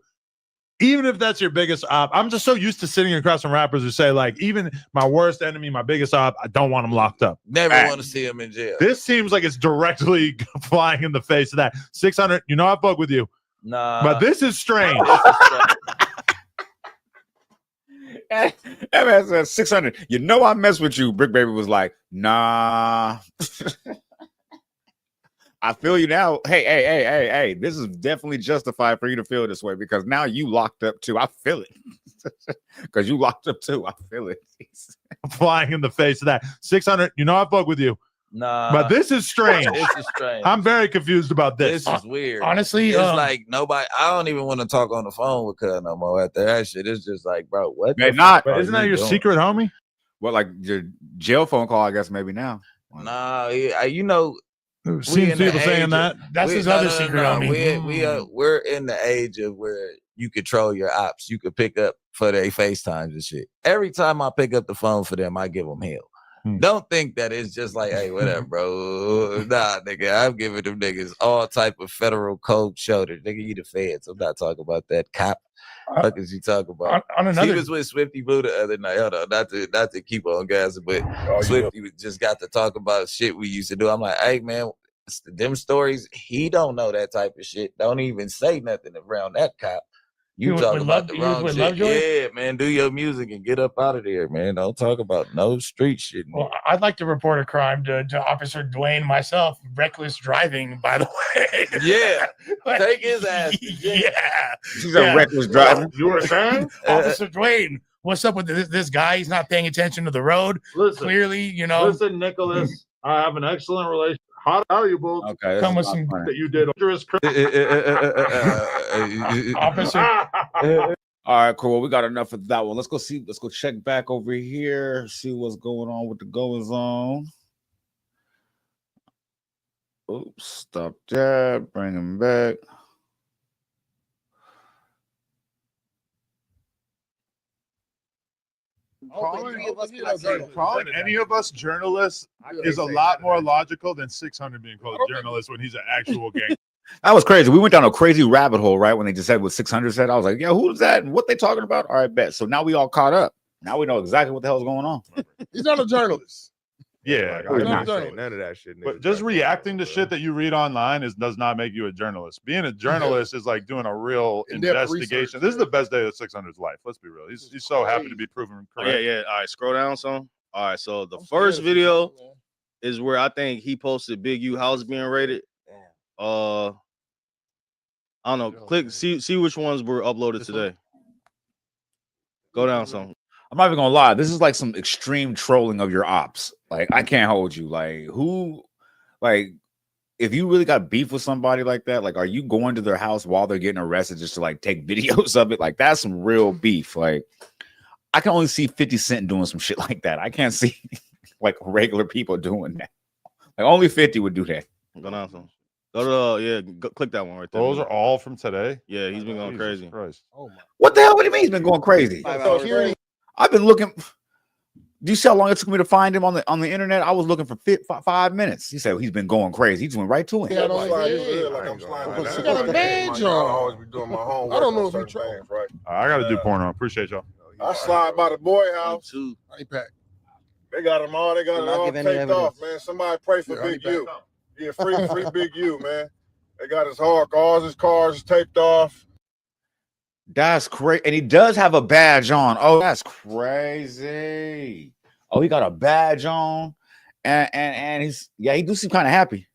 even if that's your biggest op, I'm just so used to sitting across from rappers who say, like, even my worst enemy, my biggest op, I don't want him locked up. Never want to see him in jail. This seems like it's directly flying in the face of that. 600, you know I fuck with you. Nah. But this is strange. That man said 600. You know I mess with you. Brick Baby was like, nah. I feel you now. Hey. This is definitely justified for you to feel this way because now you locked up too. I feel it. Because you locked up too. I feel it. Flying in the face of that. 600, you know I fuck with you. Nah. But this is strange. This is strange. I'm very confused about this. This is weird. Honestly, it's like nobody. I don't even want to talk on the phone with Cuz no more after that shit. It's just like, bro, what? May not. But isn't that your secret, homie? What, like your jail phone call? I guess maybe now. Nah, you know. Seen people saying that. That's his other secret, homie. We're in the age of where you control your ops. You could pick up for their FaceTimes and shit. Every time I pick up the phone for them, I give them hell. Don't think that it's just like, hey, whatever, bro. Nah, nigga, I'm giving them niggas all type of federal cold shoulder. Nigga, you the feds. I'm not talking about that cop. What is you talking about? On another, he was with Swifty Boo the other night. Hold on, not to keep on gas, but Swifty just got to talk about shit we used to do. I'm like, hey man, them stories. He don't know that type of shit. Don't even say nothing around that cop. You talking about the wrong shit. Yeah, man, do your music and get up out of there, man. Don't talk about no street shit. Well, I'd like to report a crime to Officer Dwayne myself. Reckless driving, by the way. Yeah. Take his ass. Yeah. She's a reckless driver. You were saying? Officer Dwayne, what's up with this guy? He's not paying attention to the road. Listen, clearly, you know. Listen, Nicholas, I have an excellent relationship. How valuable come with some that you did. Officer. All right, cool. We got enough of that one. Let's go check back over here, see what's going on with the goings on. Oops, stop that. Bring him back. Calling any of us journalists is a lot more logical than 600 being called a journalist when he's an actual gang. That was crazy. We went down a crazy rabbit hole, right? When they just said what 600 said, I was like, yeah, who's that? And what they talking about? All right, bet. So now we all caught up. Now we know exactly what the hell's going on. He's not a journalist. Yeah, I'm not saying none of that shit. But just reacting to shit that you read online does not make you a journalist. Being a journalist is like doing a real investigation. This is the best day of 600's life. Let's be real. He's so happy to be proven correct. Yeah. All right, scroll down some. All right, so the first video is where I think he posted Big U house being raided. I don't know. Click see which ones were uploaded today. Go down some. I'm not even gonna lie. This is like some extreme trolling of your ops. Like, I can't hold you. Like, if you really got beef with somebody like that, like, are you going to their house while they're getting arrested just to like take videos of it? Like, that's some real beef. Like, I can only see 50 Cent doing some shit like that. I can't see like regular people doing that. Like, only 50 would do that. Go down some. Go to click that one right there. Those are all from today. Yeah, he's been going Jesus crazy. Christ. Oh my. What the hell? What do you mean he's been going crazy? 5 hours. I've been looking. Do you see how long it took me to find him on the internet? I was looking for 5 minutes. He said he's been going crazy. He just went right to him. Yeah, Like I'm sliding. He got a badge I on. always be doing my homework. I don't know on if he certain things, right? I got to do porno. Appreciate y'all. I slide by the boy house. Honey pack. They got them all. They got it all taped off, man. Somebody pray for Big U. Yeah, free Big U, man. They got his all his cars taped off. That's crazy. And he does have a badge on. Oh, that's crazy. Oh, he got a badge on. And he's, he do seem kind of happy.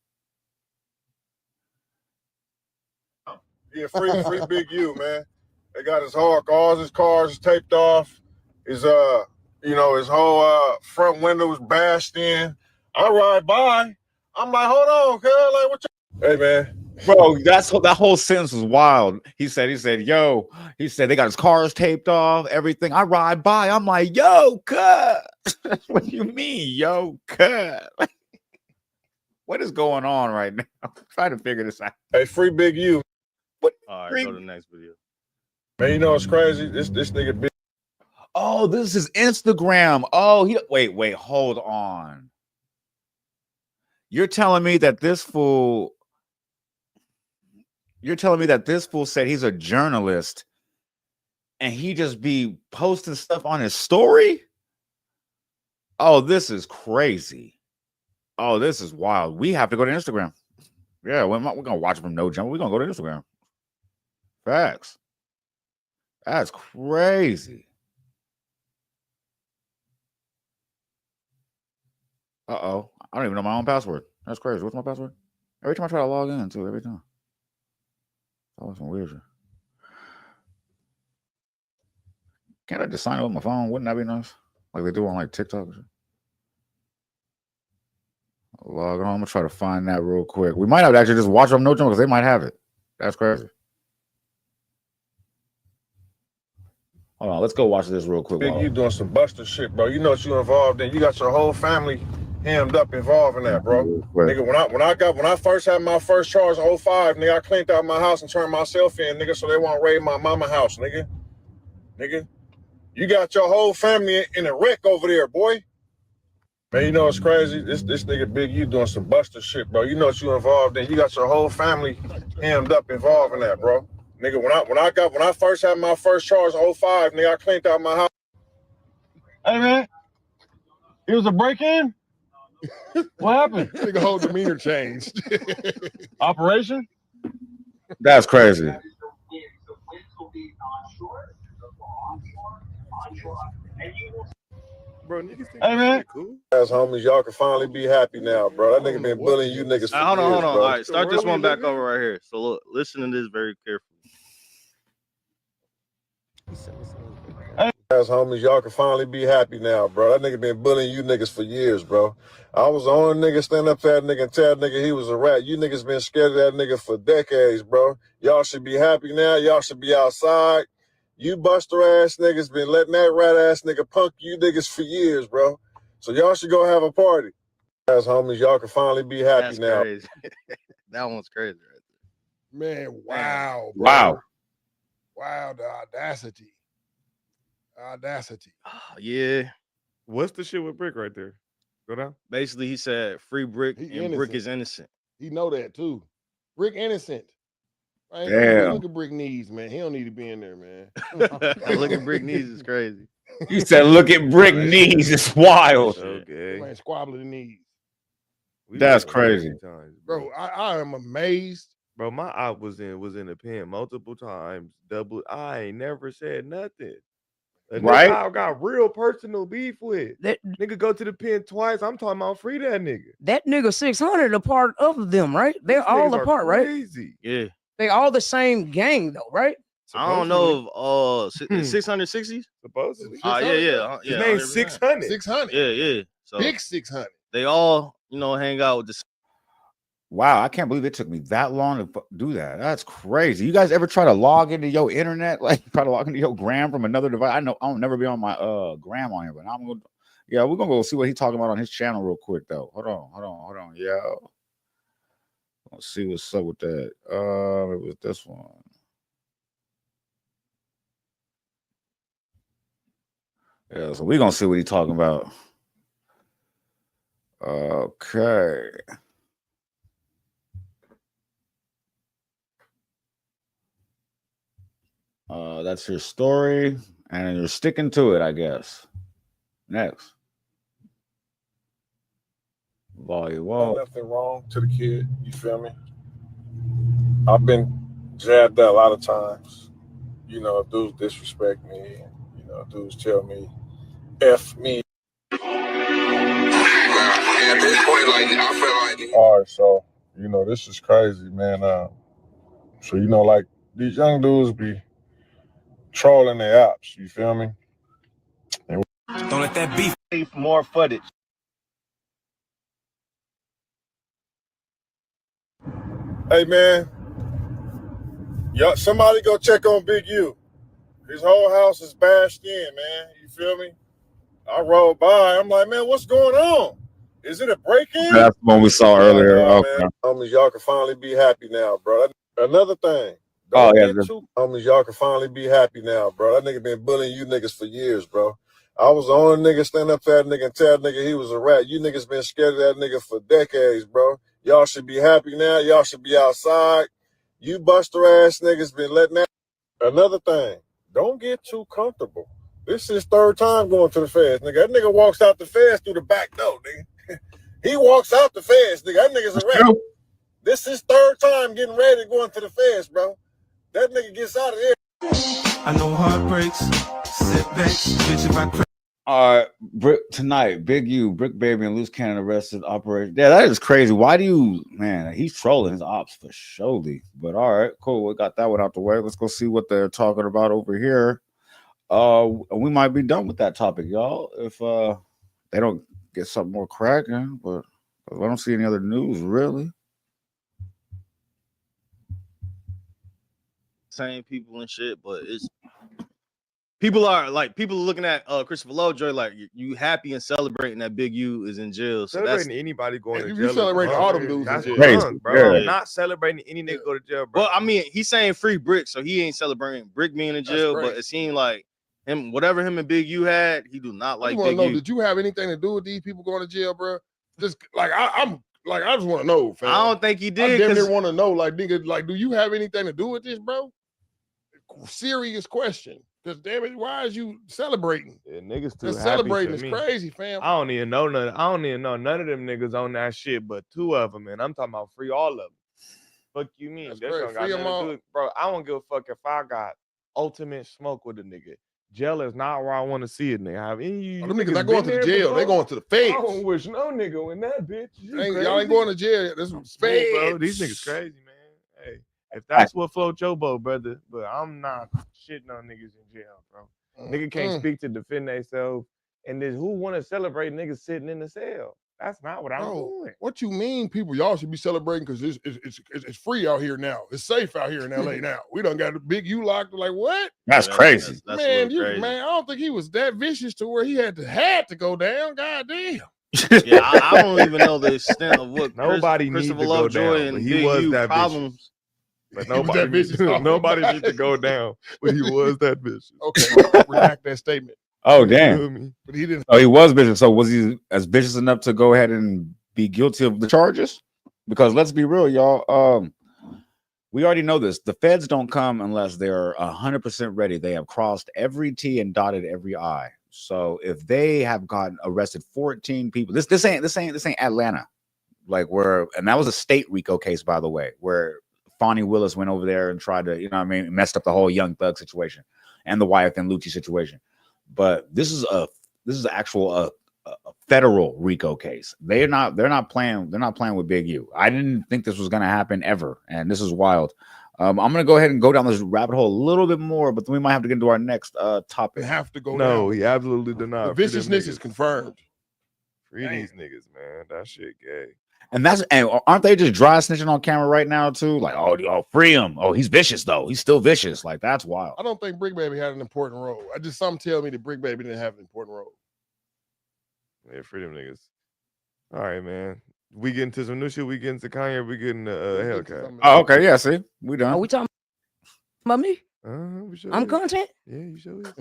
Yeah, free Big U, man. They got his all his cars taped off. His his whole front window was bashed in. I ride by. I'm like, hold on, cuz, like, what you... Hey, man. Bro, that whole sentence was wild. He said, yo, they got his cars taped off, everything. I ride by. I'm like, yo, cuz. What do you mean, yo, cuz? What is going on right now? I'm trying to figure this out. Hey, free Big U. All right, go to the next video. Man, you know what's crazy? This nigga Big. Oh, this is Instagram. Oh, wait, hold on. You're telling me that this fool said he's a journalist and he just be posting stuff on his story? Oh, this is crazy. Oh, this is wild. We have to go to Instagram. Yeah, we're going to watch from No Jump. We're going to go to Instagram. Facts. That's crazy. Uh-oh. I don't even know my own password. That's crazy. What's my password? Every time I try to log in, too. Every time. Oh, some weird shit. Can't I just sign up with my phone? Wouldn't that be nice? Like they do on like TikTok or shit. Log on. I'm gonna try to find that real quick. We might have to actually just watch them No Jump because they might have it. That's crazy. Hold on, let's go watch this real quick. Big, you doing some buster shit, bro. You know what you involved in. You got your whole family hemmed up involved in that, bro. Nigga, when I first had my first charge in 05, nigga, I cleaned out my house and turned myself in, nigga, so they won't raid my mama house, nigga. Nigga. You got your whole family in a wreck over there, boy. Man, you know what's crazy? This nigga Big, you doing some buster shit, bro. You know what you involved in. You got your whole family hemmed up involved in that, bro. Nigga, when I first had my first charge in 05, nigga, I cleaned out my house. Hey, man. It was a break-in? What happened? Nigga, whole demeanor changed. Operation? That's crazy. Bro, niggas think hey, man. Cool. As homies, y'all can finally be happy now, bro. That nigga been bullying you niggas for Hold on. years, bro. All right, start this one back over right here. So look, listen to this very carefully. As homies, y'all can finally be happy now, bro. That nigga been bullying you niggas for years, bro. I was the only nigga stand up to that nigga and tell that nigga he was a rat. You niggas been scared of that nigga for decades, bro. Y'all should be happy now. Y'all should be outside. You buster ass niggas been letting that rat ass nigga punk you niggas for years, bro. So y'all should go have a party. As homies, y'all can finally be happy That's now. crazy. That one's crazy right Man, wow. Bro. Wow. Wow, the audacity. Audacity. Yeah. What's the shit with Bricc right there? Go down. Basically, he said free Bricc He and Bricc innocent. is innocent. He know that too. Bricc innocent. Right? Damn. Look at Bricc knees, man. He don't need to be in there, man. Look at Bricc knees is crazy. You said, look at Bricc knees. It's wild. Okay. Man, squabble the knees. That's crazy. Times, Bro, I am amazed. Bro, my op was in the pen multiple times. I ain't never said nothing. A Right? nigga I got real personal beef with. That Nigga go to the pen twice. I'm talking about free that nigga. that nigga 600 a part of them, right? They're These all niggas a are part, right? crazy. Yeah. They all the same gang though, right? I don't know if 660s. Supposedly. Yeah. His name's 100%. 600. 600. Yeah. So Big 600. they all, hang out with the. Wow, I can't believe it took me that long to do that. That's crazy. You guys ever try to log into your internet, like try to log into your gram from another device? I know I'll never be on my gram on here, but I'm gonna. Yeah, we're gonna go see what he's talking about on his channel real quick though. Hold on. Yo, Let's see what's up with that. It was this one. Yeah, so we're gonna see what he's talking about. Okay. That's your story, and you're sticking to it, I guess. Next. Volume one. Nothing wrong to the kid. You feel me? I've been jabbed at a lot of times. You know, dudes disrespect me. You know, dudes tell me, F me. At this point, like, I feel like. All right, so, you know, this is crazy, man. So, you know, like, these young dudes be trolling their apps. You feel me? And Don't let that beef more footage. hey, man, somebody go check on Big U. His whole house is bashed in, man. You feel me? I rolled by. I'm like, man, what's going on? Is it a break-in? That's the one we saw earlier. Okay. Man. Homies, y'all can finally be happy now, bro. Another thing. Homies, y'all can finally be happy now, bro. That nigga been bullying you niggas for years, bro. I was the only nigga stand up to that nigga and tell that nigga he was a rat. You niggas been scared of that nigga for decades, bro. Y'all should be happy now. Y'all should be outside. You buster ass niggas been letting that. Another thing. Don't get too comfortable. This is his third time going to the feds, nigga. That nigga walks out the feds through the back door, nigga. He walks out the feds, nigga. That nigga's a rat. This is his third time getting ready to go into the feds, bro. That nigga gets out of there. I know heartbreaks, setbacks, bitch, if I cry. All right, tonight, Big U, Bricc Baby, and Loose Cannon arrested. Operation. Yeah, that is crazy. Why do you, man? He's trolling his ops for surely. But all right, cool. We got that one out the way. Let's go see what they're talking about over here. We might be done with that topic, y'all. If they don't get something more cracking, but I don't see any other news really. Same people and shit, but it's people are looking at Christopher Lovejoy like you happy and celebrating that Big U is in jail. So Celebrating anybody going to jail. You celebrating all them dudes in jail. Crazy, bro. Yeah. I'm not celebrating any nigga go to jail, bro. Well, I mean, he's saying free Bricc, so he ain't celebrating Bricc being in jail, but it seemed like whatever him and Big U had, he do not like Big U. Did you have anything to do with these people going to jail, bro? Just like I just want to know, fam. I don't think he did. I damn near want to know, like, nigga, like, do you have anything to do with this, bro? Serious question. Because damn it, why is you celebrating? Yeah, niggas too happy. Celebrating is crazy, fam. I don't even know none of them niggas on that shit, but two of them, and I'm talking about free all of them. Fuck you mean? That don't got nothing to do with, bro. I don't give a fuck if I got ultimate smoke with a nigga. Jail is not where I want to see it, nigga. Have any them niggas not going to the jail. They going to the feds. I don't wish no nigga in that bitch. Y'all ain't going to jail. This is feds. Bro, these niggas crazy, man. Hey, if that's what float your boat, brother, but I'm not shitting on niggas in jail, bro. Nigga can't speak to defend themselves, and then who want to celebrate niggas sitting in the cell? That's not what I'm doing. What you mean, people? Y'all should be celebrating because it's free out here now. It's safe out here in LA now. We done got the Big U locked. Like what? That's crazy, that's man. Crazy. Man, I don't think he was that vicious to where he had to go down. God damn. Yeah, I don't even know the extent of what nobody Christopher needs to go Lovejoy down. and He Big was U that problems. vicious. But nobody needs to go down. But he was that vicious. Okay, redact that statement. Oh damn! But he didn't. Oh, he was vicious. So was he as vicious enough to go ahead and be guilty of the charges? Because let's be real, y'all. We already know this. The feds don't come unless they're 100% ready. They have crossed every T and dotted every I. So if they have gotten arrested 14 people, this ain't Atlanta, like and that was a state RICO case, by the way, where Fonnie Willis went over there and tried to, messed up the whole Young Thug situation and the Wyeth and Lucci situation. But this is actual a federal RICO case. They're not playing with Big U. I didn't think this was going to happen ever, and this is wild. I'm going to go ahead and go down this rabbit hole a little bit more, but then we might have to get into our next topic. They have to go. No, down. he absolutely did not. The viciousness is confirmed. Free these niggas, man. That shit gay. And aren't they just dry snitching on camera right now too? Like, oh, free him. Oh, he's vicious though. He's still vicious. Like, that's wild. I don't think Bricc Baby had an important role. Something tell me that Bricc Baby didn't have an important role. Yeah, free them niggas. All right, man. We get into some new shit. We get into Kanye. We get into Hellcat. Oh, okay. Yeah. See, we done. Are we talking about me? We sure I'm is. content. Yeah, you sure is.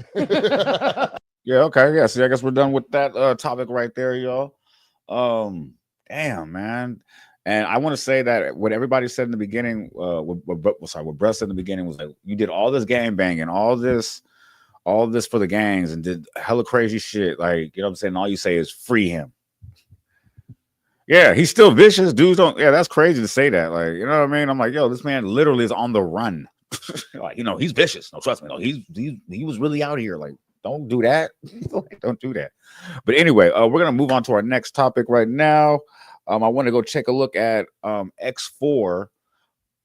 Yeah. Okay. Yeah. See, I guess we're done with that topic right there, y'all. Damn, man. And I want to say that what everybody said in the beginning, what Brett said in the beginning was like, you did all this gang banging, all this for the gangs, and did hella crazy shit. Like, you know what I'm saying? All you say is free him. Yeah, he's still vicious. Dudes don't. Yeah, that's crazy to say that. Like, you know what I mean? I'm like, yo, this man literally is on the run. Like, you know, he's vicious. No, trust me. No, he was really out here. Like, don't do that. Don't do that. But anyway, we're gonna move on to our next topic right now. I want to go take a look at X4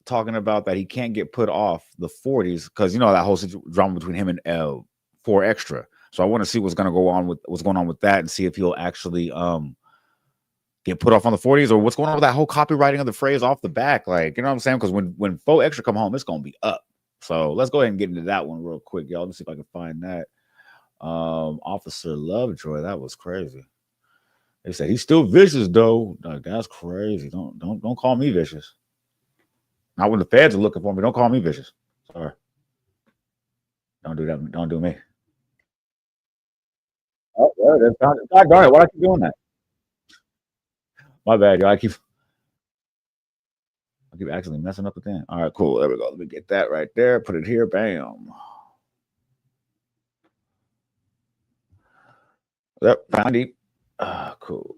talking about that he can't get put off the 40s because you know that whole drama between him and 4 Extra. So I want to see what's going on with that and see if he'll actually get put off on the 40s or what's going on with that whole copywriting of the phrase off the back. Like, you know what I'm saying? Because when 4 Extra come home, it's going to be up. So let's go ahead and get into that one real quick, y'all. Let me see if I can find that. Officer Lovejoy, that was crazy. They said he's still vicious though. Like, that's crazy. Don't call me vicious. Not when the feds are looking for me. Don't call me vicious. Sorry. Don't do that. Don't do me. Oh, yeah, God darn it. Why do I keep doing that? My bad, y'all. I keep actually messing up again. All right, cool. There we go. Let me get that right there. Put it here. Bam. Yep. Finally. Cool.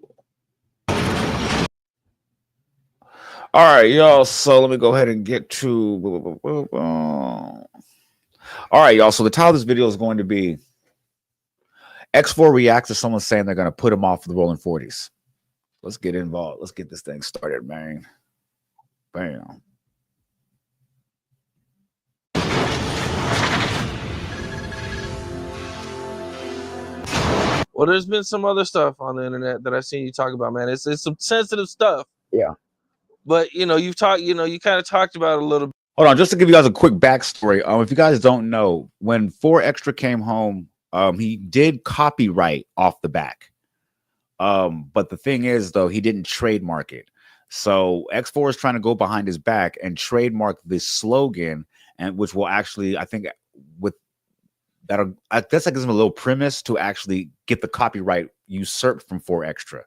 All right, y'all. So let me go ahead and get to. All right, y'all. So the title of this video is going to be X4 reacts to someone saying they're going to put him off the rolling 40s. Let's get involved. Let's get this thing started, man. Bam. Well, there's been some other stuff on the internet that I've seen you talk about, man. It's some sensitive stuff. Yeah. But you know, you kind of talked about it a little bit. Hold on, just to give you guys a quick backstory. If you guys don't know, when 4 Extra came home, he did copyright off the back. But the thing is, though, he didn't trademark it. So X4 is trying to go behind his back and trademark this slogan, and which will actually, I think, I guess that gives him a little premise to actually get the copyright usurped from 4 Extra.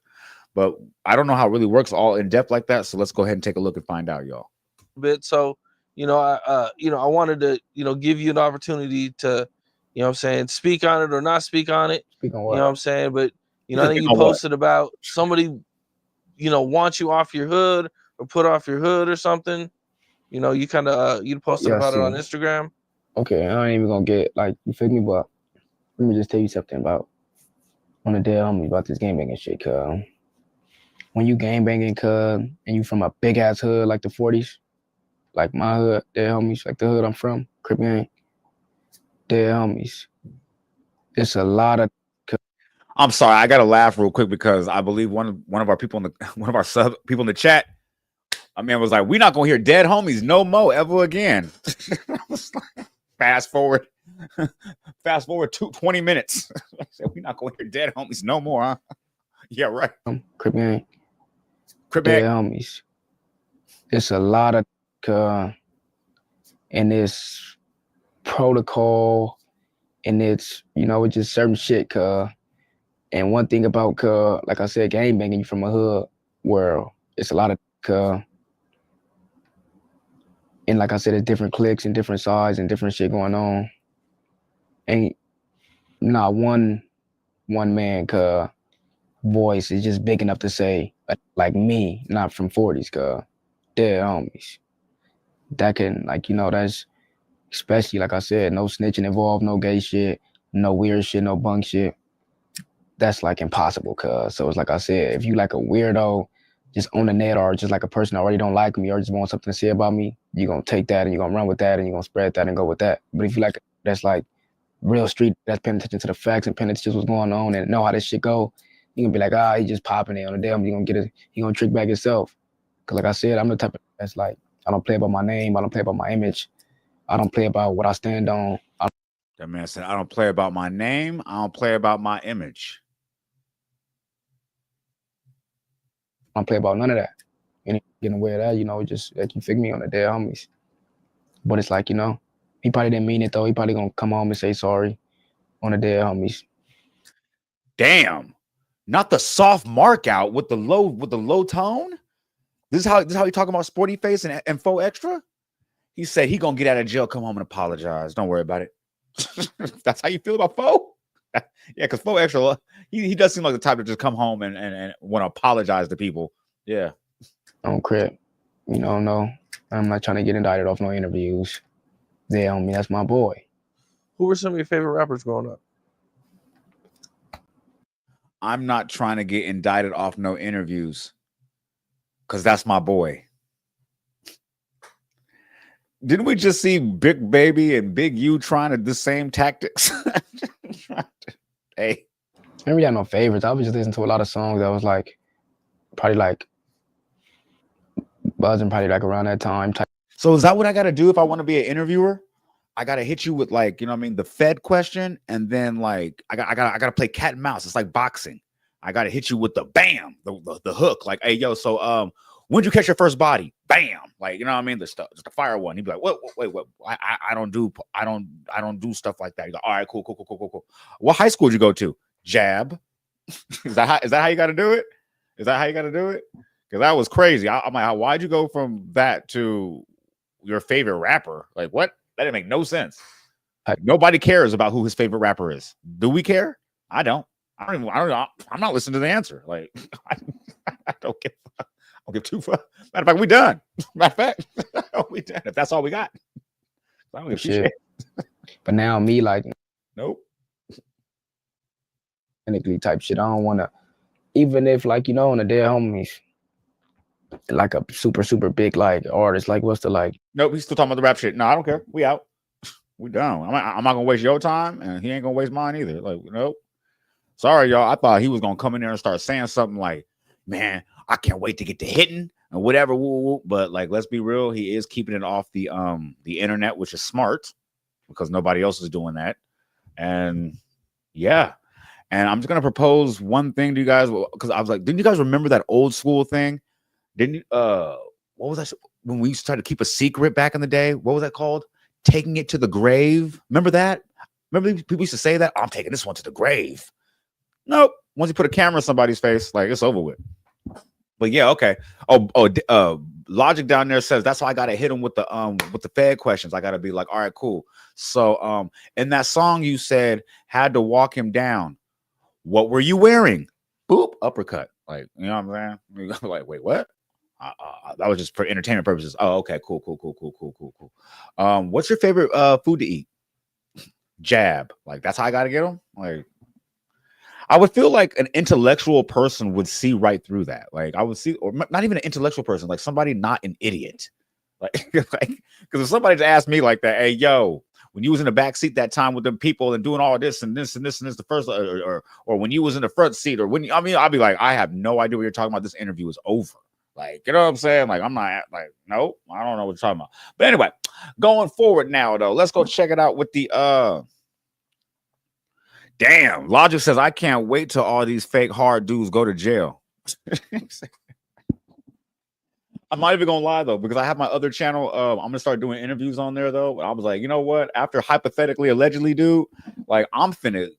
But I don't know how it really works all in depth like that. So let's go ahead and take a look and find out, y'all. So, I wanted to, give you an opportunity to, you know what I'm saying, speak on it or not speak on it. Speak on you what? know what I'm saying? But, I think you posted about somebody, wants you off your hood or put off your hood or something. You kind of, you posted about it on Instagram. Okay, I ain't even gonna get like, you feel me, but let me just tell you something about one of the homies about this game banging shit, cuz when you game banging, cuz, and you from a big ass hood like the 40s, like my hood, their homies, like the hood I'm from, Crip gang, their homies. It's a lot of. I'm sorry, I gotta laugh real quick because I believe one of our people in the one of our sub people in the chat, a man was like, "We're not gonna hear dead homies no more ever again." Fast forward 20 minutes. I said, we're not going to hear dead homies no more, huh? Yeah, right. Crip gang. Dead homies. It's a lot of and it's protocol and it's, it's just certain shit, and one thing about like I said, gang banging, you from a hood world, it's a lot of and like I said, it's different cliques and different sides and different shit going on. Ain't not one man voice is just big enough to say like me, not from 40s, dead homies. That can, like, that's especially, like I said, no snitching involved, no gay shit, no weird shit, no bunk shit. That's like impossible, so it's like I said, if you like a weirdo just on the net or just like a person that already don't like me or just want something to say about me, you're gonna take that and you're gonna run with that and you're gonna spread that and go with that. But if you like that's like real street, that's paying attention to the facts and paying attention to what's going on and know how this shit go, you gonna be like, he just popping it on the damn, you gonna trick back yourself. Cause like I said, I'm the type of that's like, I don't play about my name, I don't play about my image, I don't play about what I stand on. That man said, I don't play about my name, I don't play about my image. don't play about none of that. And getting away with that, you know, just like you figure me on the dead homies. But it's like, you know, he probably didn't mean it though. He probably gonna come home and say sorry on the dead homies. Damn. Not the soft mark out with the low tone. This is how he talking about Sporty Face and Faux Extra. He said he gonna get out of jail, come home and apologize. Don't worry about it. That's how you feel about Faux? Yeah, because Faux Extra, he does seem like the type to just come home and want to apologize to people. Yeah. On crib. You know, no. I'm not trying to get indicted off no interviews. They on me, that's my boy. Who were some of your favorite rappers growing up? I'm not trying to get indicted off no interviews. Cause that's my boy. Didn't we just see Big Baby and Big U trying to do the same tactics? Hey. I really had no favorites. I was just listening to a lot of songs that was like, probably like buzzing probably like around that time. So is that what I got to do if I want to be an interviewer? I got to hit you with like, you know what I mean? The Fed question. And then like, I got to play cat and mouse. It's like boxing. I got to hit you with the bam, the hook. Like, hey, yo, so when'd you catch your first body? Bam. Like, you know what I mean? Just the fire one. He'd be like, wait. I don't do stuff like that. He's like, all right, cool. What high school did you go to? Jab. Is that how you got to do it? Is that how you got to do it? Because that was crazy. I'm like, why'd you go from that to your favorite rapper? Like, what? That didn't make no sense. Like, nobody cares about who his favorite rapper is. Do we care? I don't. I'm not listening to the answer. Like, I don't give two fucks. Matter of fact, we done. Matter of fact, we done. If that's all we got, I don't give shit. But now me, like, nope. Technically type shit. I don't want to, even if like, you know, on the dead homies, like a super big like artist, like what's the like? Nope, he's still talking about the rap shit. No, I don't care. We out. We done. I'm not gonna waste your time, and he ain't gonna waste mine either. Like, nope. Sorry, y'all. I thought he was gonna come in there and start saying something like, "Man, I can't wait to get to hitting and whatever." But like, let's be real. He is keeping it off the internet, which is smart because nobody else is doing that. And yeah. And I'm just gonna propose one thing to you guys because I was like, didn't you guys remember that old school thing? Didn't you? What was that when we used to try to keep a secret back in the day? What was that called? Taking it to the grave. Remember that? Remember people used to say that? Oh, I'm taking this one to the grave. Nope. Once you put a camera in somebody's face, like it's over with. But yeah, okay. Logic down there says that's why I gotta hit him with the Fed questions. I gotta be like, all right, cool. So in that song you said had to walk him down. What were you wearing? Boop, uppercut. Like, you know what I'm saying? I'm like, wait, what? That was just for entertainment purposes. Oh, okay, cool. What's your favorite food to eat? Jab. Like, that's how I gotta get them. Like, I would feel like an intellectual person would see right through that. Like, I would see, or not even an intellectual person, like somebody not an idiot. Like, because if somebody to ask me like that, hey, yo, when you was in the back seat that time with them people and doing all this and this and this and this, the first, or when you was in the front seat, or when I'll be like, I have no idea what you're talking about. This interview is over. Like, you know what I'm saying? Like, I'm not like, nope, I don't know what you're talking about. But anyway, going forward now, though, let's go check it out with the damn, Logic says, I can't wait till all these fake hard dudes go to jail. I'm not even gonna lie though, because I have my other channel. I'm gonna start doing interviews on there though. But I was like, you know what? After hypothetically, allegedly, dude, like I'm finna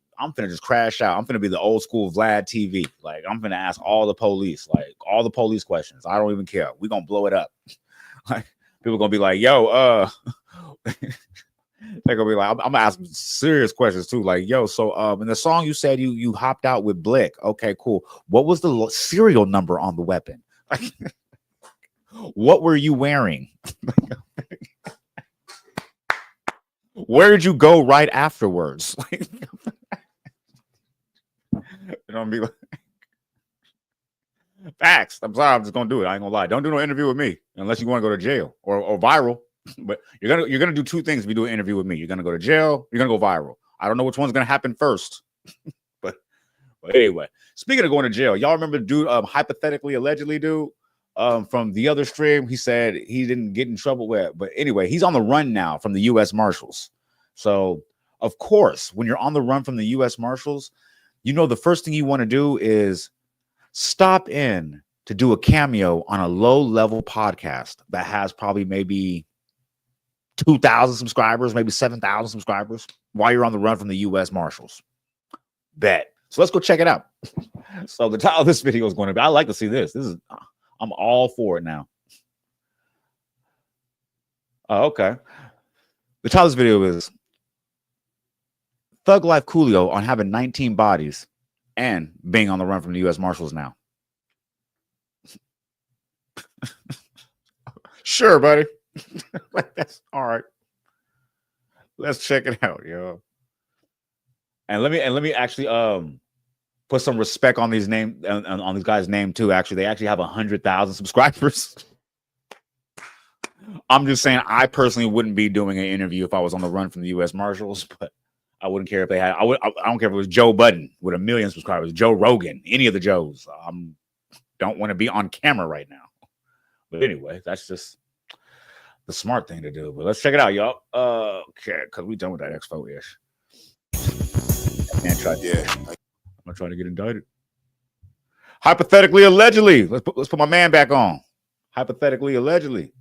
just crash out. I'm finna be the old school Vlad TV. Like I'm finna ask all the police, like all the police questions. I don't even care. We gonna blow it up. Like people gonna be like, yo, they're gonna be like, I'm gonna ask serious questions too. Like, yo, so in the song you said you hopped out with Bricc. Okay, cool. What was the serial number on the weapon? Like, what were you wearing? Where did you go right afterwards? You know, be like, facts. I'm sorry, I'm just gonna do it. I ain't gonna lie. Don't do no interview with me unless you want to go to jail or viral. But you're gonna do two things if you do an interview with me. You're gonna go to jail. You're gonna go viral. I don't know which one's gonna happen first. but anyway, speaking of going to jail, y'all remember the dude, hypothetically, allegedly, dude. From the other stream, he said he didn't get in trouble with, but anyway, he's on the run now from the U.S. Marshals. So, of course, when you're on the run from the U.S. Marshals, you know the first thing you want to do is stop in to do a cameo on a low-level podcast that has probably maybe 2,000 subscribers, maybe 7,000 subscribers while you're on the run from the U.S. Marshals. Bet. So let's go check it out. So the title of this video is going to be, I like to see this. I'm all for it now. Oh, okay. The title of this video is Thug Life Coolio on having 19 bodies and being on the run from the U.S. Marshals now. Sure, buddy. That's all right. Let's check it out, yo. And let me actually put some respect on these name on these guys' name too. Actually, they actually have 100,000 subscribers. I'm just saying, I personally wouldn't be doing an interview if I was on the run from the U.S. Marshals, but I wouldn't care if they had. I don't care if it was Joe Budden with 1 million subscribers, Joe Rogan, any of the Joes. Don't want to be on camera right now. But anyway, that's just the smart thing to do. But let's check it out, y'all. Okay, because we done with that expo ish. I'm gonna try to get indicted. Hypothetically, allegedly. Let's put my man back on. Hypothetically, allegedly.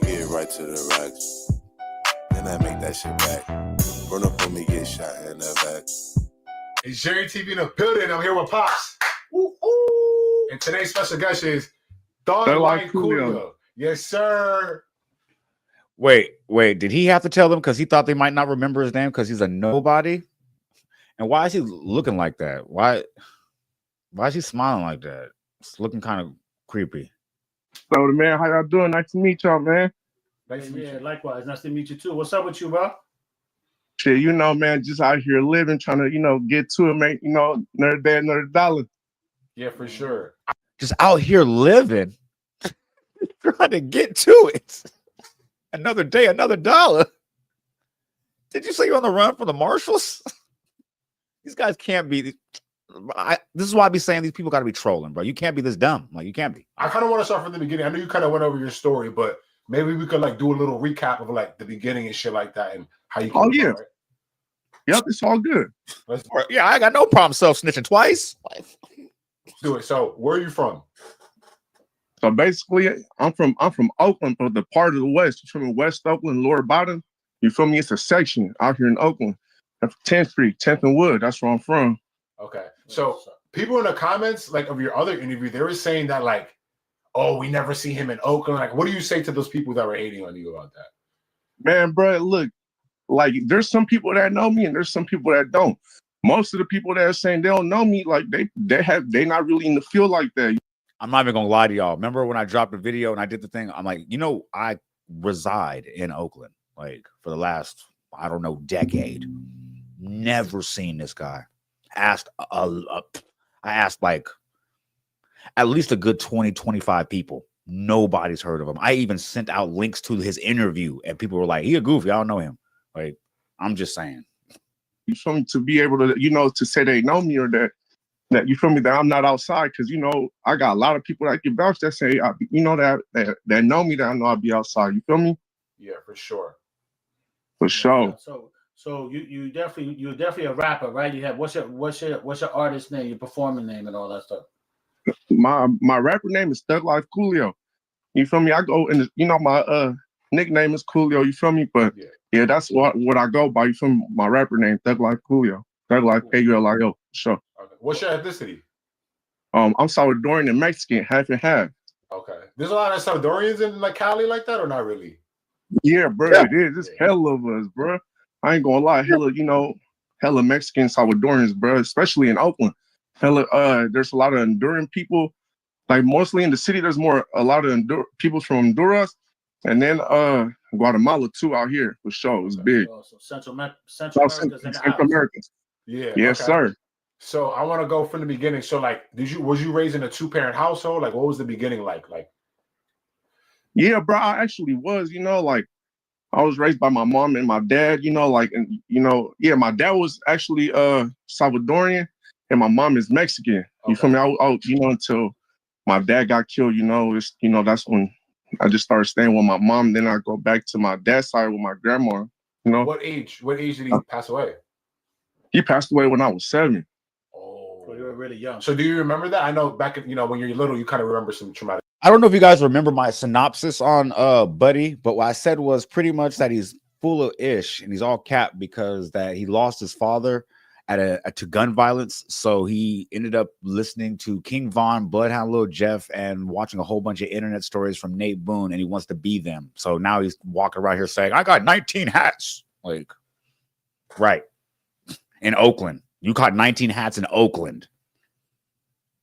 Get right to the racks. Then I make that shit back. Run up on me, get shot in the back. It's Jerry TV in the building. I'm here with Pops. Woo, and today's special guest is Thug Life Coolio. Yes, sir. Wait. Did he have to tell them because he thought they might not remember his name because he's a nobody? And why is he looking like that? Why is he smiling like that? It's looking kind of creepy. So, man, how y'all doing? Nice to meet y'all, man. Nice to meet you. Likewise. Nice to meet you, too. What's up with you, bro? Shit, man, just out here living, trying to, get to it, make, another day, another dollar. Yeah, for sure. Just out here living, trying to get to it. Another day, another dollar. Did you say you're on the run from the Marshals? These guys can't be. This is why I be saying these people got to be trolling, bro. You can't be this dumb. Like, you can't be. I kind of want to start from the beginning. I know you kind of went over your story, but maybe we could do a little recap of the beginning and shit like that and how you. Oh yeah. Right? Yep, it's all good. Yeah, I got no problem self-snitching twice. Let's do it. So, where are you from? So basically, I'm from Oakland, but the part of the West. You're from West Oakland, Lower Bottom. You feel me? It's a section out here in Oakland. 10th Street, 10th and Wood. That's where I'm from. Okay. So people in the comments, of your other interview, they were saying that oh, we never see him in Oakland. What do you say to those people that were hating on you about that? Man, bro, look, there's some people that know me and there's some people that don't. Most of the people that are saying they don't know me, they not really in the field like that. I'm not even gonna lie to y'all. Remember when I dropped a video and I did the thing? I'm like, I reside in Oakland for the last, I don't know, decade. Never seen this guy. I asked at least a good 20, 25 people. Nobody's heard of him. I even sent out links to his interview and people were like, he a goofy. I don't know him. I'm just saying. You feel me? To be able to, to say they know me or that you feel me, that I'm not outside, because I got a lot of people that can vouch that say that know me, that I know I'll be outside. You feel me? Yeah, for sure. For sure. So you're definitely a rapper, right? You have what's your artist name, your performing name, and all that stuff. My rapper name is Thug Life Coolio. You feel me? I go in my nickname is Coolio. You feel me? But yeah, that's what I go by. You feel me? My rapper name Thug Life Coolio. Thug Life K-U-L-I-O. Sure. Okay. What's your ethnicity? I'm Salvadorian and Mexican, half and half. Okay. There's a lot of Salvadorians in Cali like that, or not really? Yeah, bro. Yeah. It is. It's hella of us, bro. I ain't gonna lie. Hella Mexican Salvadorians, bro. Especially in Oakland. There's a lot of Honduran people. Mostly in the city, there's a lot of people from Honduras, and then Guatemala too out here for sure. It's big. So Central America. Yeah. Yes, sir. So I want to go from the beginning. So was you raised in a 2-parent household? What was the beginning like? Yeah, bro. I actually was. I was raised by my mom and my dad. My dad was actually Salvadorian, and my mom is Mexican. You feel me? Until my dad got killed. That's when I just started staying with my mom. Then I go back to my dad's side with my grandma. What age did he pass away? He passed away when I was 7. Oh, So you were really young. So do you remember that? I know back in, when you're little, you kind of remember some traumatic. I don't know if you guys remember my synopsis on Buddy, but what I said was pretty much that he's full of ish and he's all capped because that he lost his father to gun violence. So he ended up listening to King Von, Bloodhound Lil Jeff, and watching a whole bunch of internet stories from Nate Boone, and he wants to be them. So now he's walking around here saying, I got 19 hats. Like, right. In Oakland. You caught 19 hats in Oakland.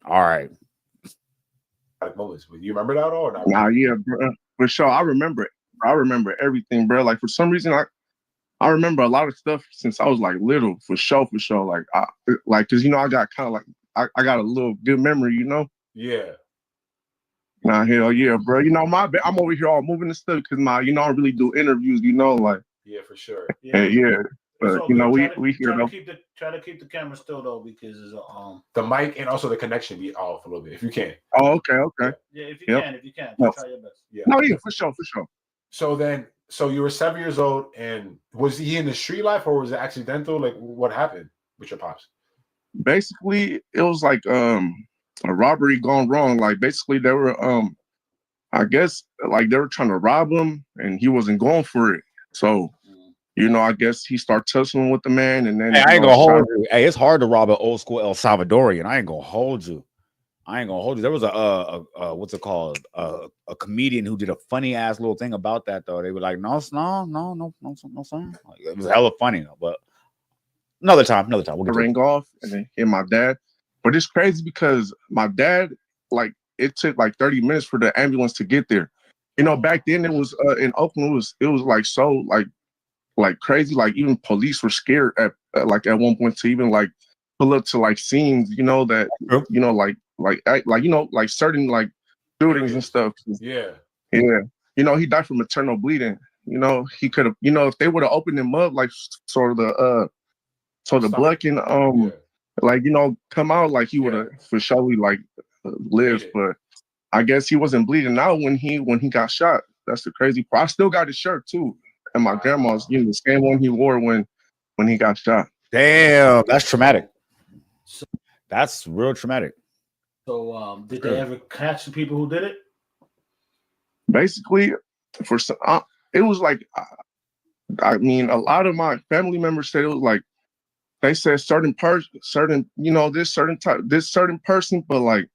All right. Moments. You remember that all? Or not? Nah, yeah, bro. For sure. I remember it. I remember everything, bro. Like, for some reason, I remember a lot of stuff since I was like little, for sure. Like, cause I got kind of like I got a little good memory, Yeah. Nah, hell yeah, bro. I'm over here all moving and stuff because I don't really do interviews, like. Yeah, for sure. Yeah. But we here though. Try to keep the camera still though, because it's the mic and also the connection be off a little bit if you can. Oh, okay. Yeah, if you can, No. try your best. Yeah. No, yeah, for sure. So you were 7 years old, and was he in the street life or was it accidental? Like, what happened with your pops? Basically, it was like a robbery gone wrong. Like, basically, they were I guess like they were trying to rob him, and he wasn't going for it. So. I guess he started tussling with the man, and then hey, I ain't gonna hold you. Hey, it's hard to rob an old school El Salvadorian. I ain't gonna hold you. There was a what's it called? A comedian who did a funny ass little thing about that though. They were like, no, son. Like, it was hella funny though. But another time. We'll get ring off, and then hit my dad. But it's crazy because my dad, like, it took like 30 minutes for the ambulance to get there. Back then it was in Oakland. It was like so like crazy, like even police were scared at one point to even like pull up to like scenes, that like certain like shootings and stuff. Yeah. He died from maternal bleeding. He could have, if they would have opened him up, like sort of the blood can come out, like he would have for sure like lived. But I guess he wasn't bleeding out when he got shot. That's the crazy part. I still got his shirt too. And my grandma's, the same one he wore when he got shot. Damn, that's traumatic. That's real traumatic. So, did they ever catch the people who did it? Basically, it was like, I mean, a lot of my family members said it was like, they said this certain person, but like,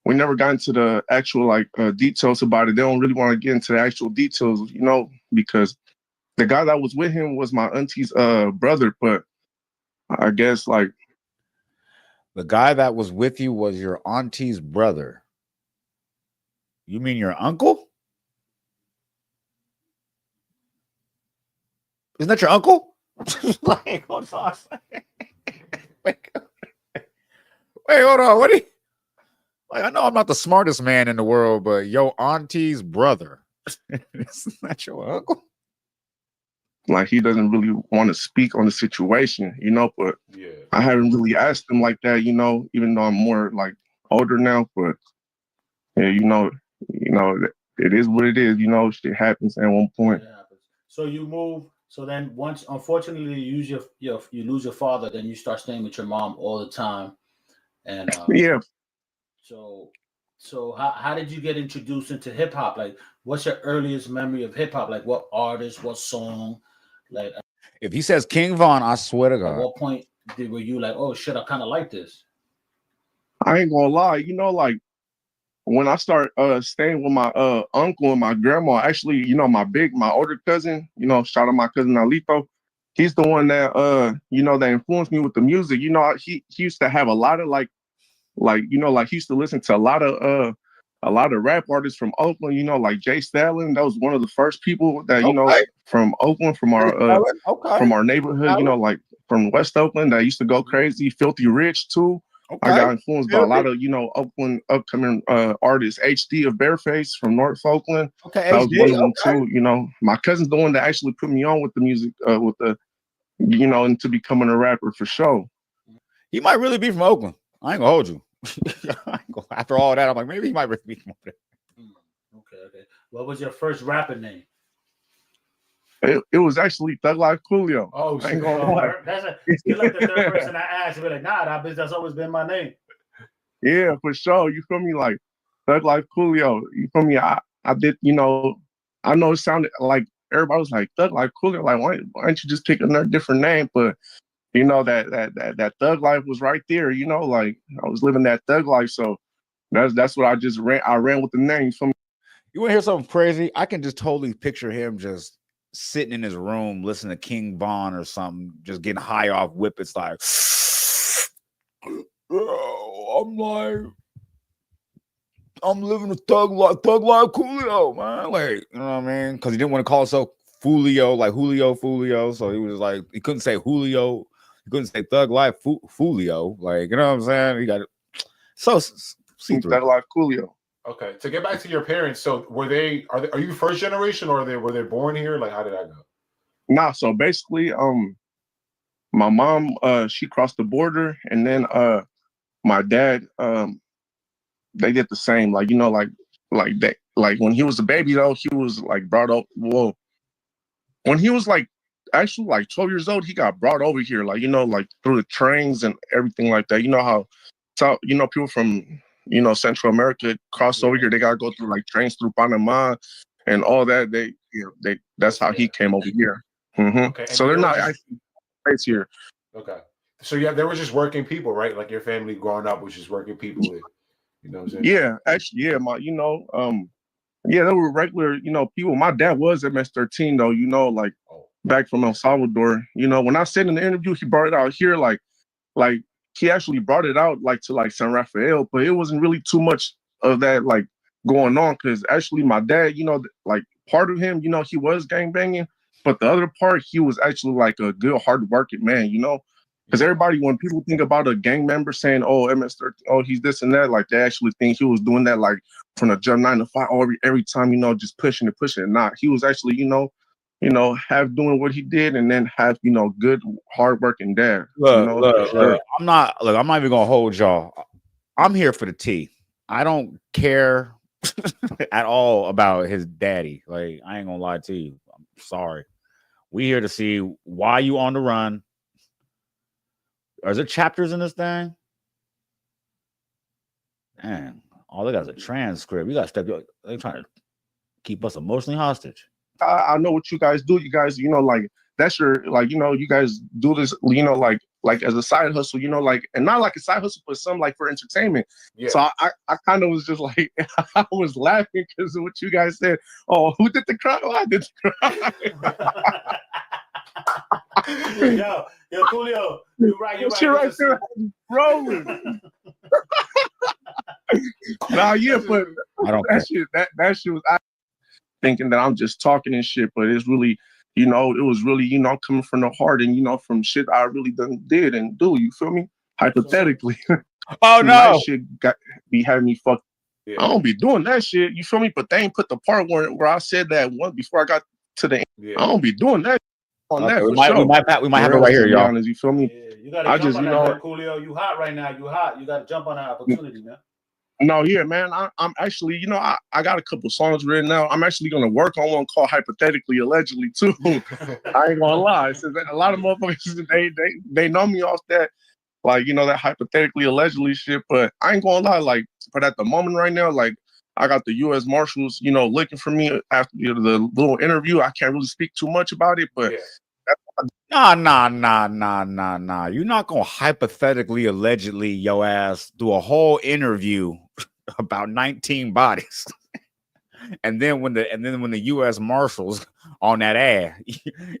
we never got into the actual details about it. They don't really want to get into the actual details, because the guy that was with him was my auntie's brother, but I guess like the guy that was with you was your auntie's brother. You mean your uncle? Isn't that your uncle? Like, hold on. Wait, hold on. What do you like? I know I'm not the smartest man in the world, but your auntie's brother. Isn't that your uncle? Like, he doesn't really want to speak on the situation, but I haven't really asked him like that, even though I'm more like older now, but yeah, it is what it is, shit happens at one point. So you move. So then once, unfortunately, you lose your father, then you start staying with your mom all the time. And yeah. So how did you get introduced into hip hop? Like, what's your earliest memory of hip hop? Like, what artist, what song? Like, if he says King Von, I swear to God. At what point were you like, oh shit, I kind of like this? I ain't gonna lie, like when I start staying with my uncle and my grandma, actually, my older cousin, shout out my cousin Alito. He's the one that that influenced me with the music. He used to have a lot of he used to listen to a lot of rap artists from Oakland, like Jay Stalin. That was one of the first people that, from Oakland, from our neighborhood, like from West Oakland, that used to go crazy. Filthy Rich too. I got influenced by a lot of, Oakland upcoming artists. HD of Bareface from North Oakland. Okay, that was one of them too. My cousin's the one that actually put me on with the music, into becoming a rapper for sure. He might really be from Oakland. I ain't gonna hold you. After all that, I'm like, maybe he might really be from there. Okay. What was your first rapper name? It was actually Thug Life Coolio. Oh, I ain't shit. gonna lie. You're like the third person I asked. Be like, nah, that's always been my name. Yeah, for sure. You feel me? Like Thug Life Coolio. You feel me? I did, I know it sounded like everybody was like Thug Life Coolio. Like, why don't you just pick another different name? But that Thug Life was right there, like I was living that Thug Life. So that's what I just ran. I ran with the name. You feel me? You want to hear something crazy? I can just totally picture him just sitting in his room, listening to King Von or something, just getting high off whippets like, I'm like, I'm living a thug life Coolio, man. Like, you know what I mean? Because he didn't want to call himself Fulio, like Fulio. So he was like, he couldn't say Julio. He couldn't say Thug Life Fulio. Like, you know what I'm saying? He got it. So see through. Thug Life Coolio. Okay. To get back to your parents, so are you first generation or were they born here? Like, how did that go? Nah, so basically, my mom, she crossed the border, and then my dad, they did the same. Like, like that. Like when he was a baby, though, he was like brought up. Well, when he was like actually like 12 years old, he got brought over here. Like like through the trains and everything like that. You know how, so people from Central America cross over here. They gotta go through like trains through Panama and all that. That's how he came over here. Okay. So they're not actually based here. Okay. So yeah, they were just working people, right? Like your family growing up was just working people. You know what I'm saying? Yeah, actually, yeah, yeah, they were regular, people. My dad was MS-13 though, like back from El Salvador. When I said in the interview, he brought it out here, like he actually brought it out like to like San Rafael, but it wasn't really too much of that like going on because actually my dad, like part of him, he was gang banging, but the other part, he was actually like a good hard working man, Because everybody, when people think about a gang member saying, "Oh, MS-13, oh, he's this and that," like they actually think he was doing that like from the jump 9 to 5, every time, just pushing it. Nah, he was actually, have doing what he did, and then have good hardworking dad. Look, I'm not even gonna hold y'all. I'm here for the tea. I don't care at all about his daddy. Like, I ain't gonna lie to you. I'm sorry. We here to see why you on the run. Are there chapters in this thing? Man, all they got is a transcript. You got to step up. They're trying to keep us emotionally hostage. I know what you guys do. You guys, like that's your like, you guys do this, like as a side hustle, like, and not like a side hustle, but some like for entertainment. Yeah. So I kind of was just like, I was laughing because of what you guys said. Oh, who did the crime? Oh, I did the crime. Yo, Coolio, you're right. You're right there, rolling. Nah, yeah, but that shit was. I thinking that I'm just talking and shit, but it's really, it was really, coming from the heart and from shit I really did and do. You feel me? Hypothetically. Oh no, that shit be having me fucked. Yeah. I don't be doing that shit. You feel me? But they ain't put the part where I said that one before I got to the end. Yeah. I don't be doing that. On that, we might have it right here, y'all. Honest, you feel me? Yeah, you gotta jump on that, Coolio. You hot right now. You hot. You gotta jump on that opportunity, man. No, yeah, man. I'm actually, I got a couple songs written now. I'm actually gonna work on one called Hypothetically, Allegedly, too. I ain't gonna lie. So a lot of motherfuckers they know me off that, like, that hypothetically, allegedly shit. But I ain't gonna lie, like, but at the moment right now, like, I got the U.S. Marshals, looking for me after the little interview. I can't really speak too much about it, but. Yeah. Nah. You're not gonna hypothetically, allegedly, your ass do a whole interview about 19 bodies, and then when the U.S. Marshals on that ad,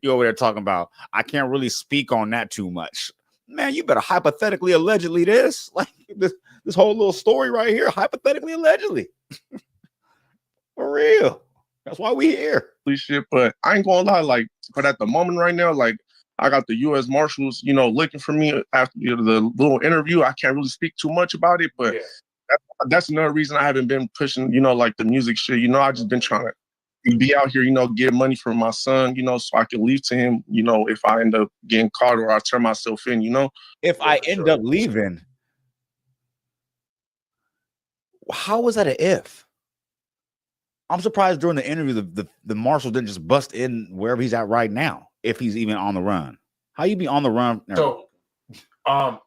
you over there talking about, I can't really speak on that too much. Man, you better hypothetically, allegedly this, like this whole little story right here, hypothetically, allegedly, for real. That's why we here. Shit, but I ain't gonna lie, like, but at the moment right now, like, I got the U.S. Marshals, looking for me after the little interview. I can't really speak too much about it, but that's another reason I haven't been pushing, like the music shit. I just been trying to be out here, get money for my son, so I can leave to him, if I end up getting caught or I turn myself in, If I end up leaving, how was that an if? I'm surprised during the interview the marshal didn't just bust in wherever he's at right now, if he's even on the run. How you be on the run? So,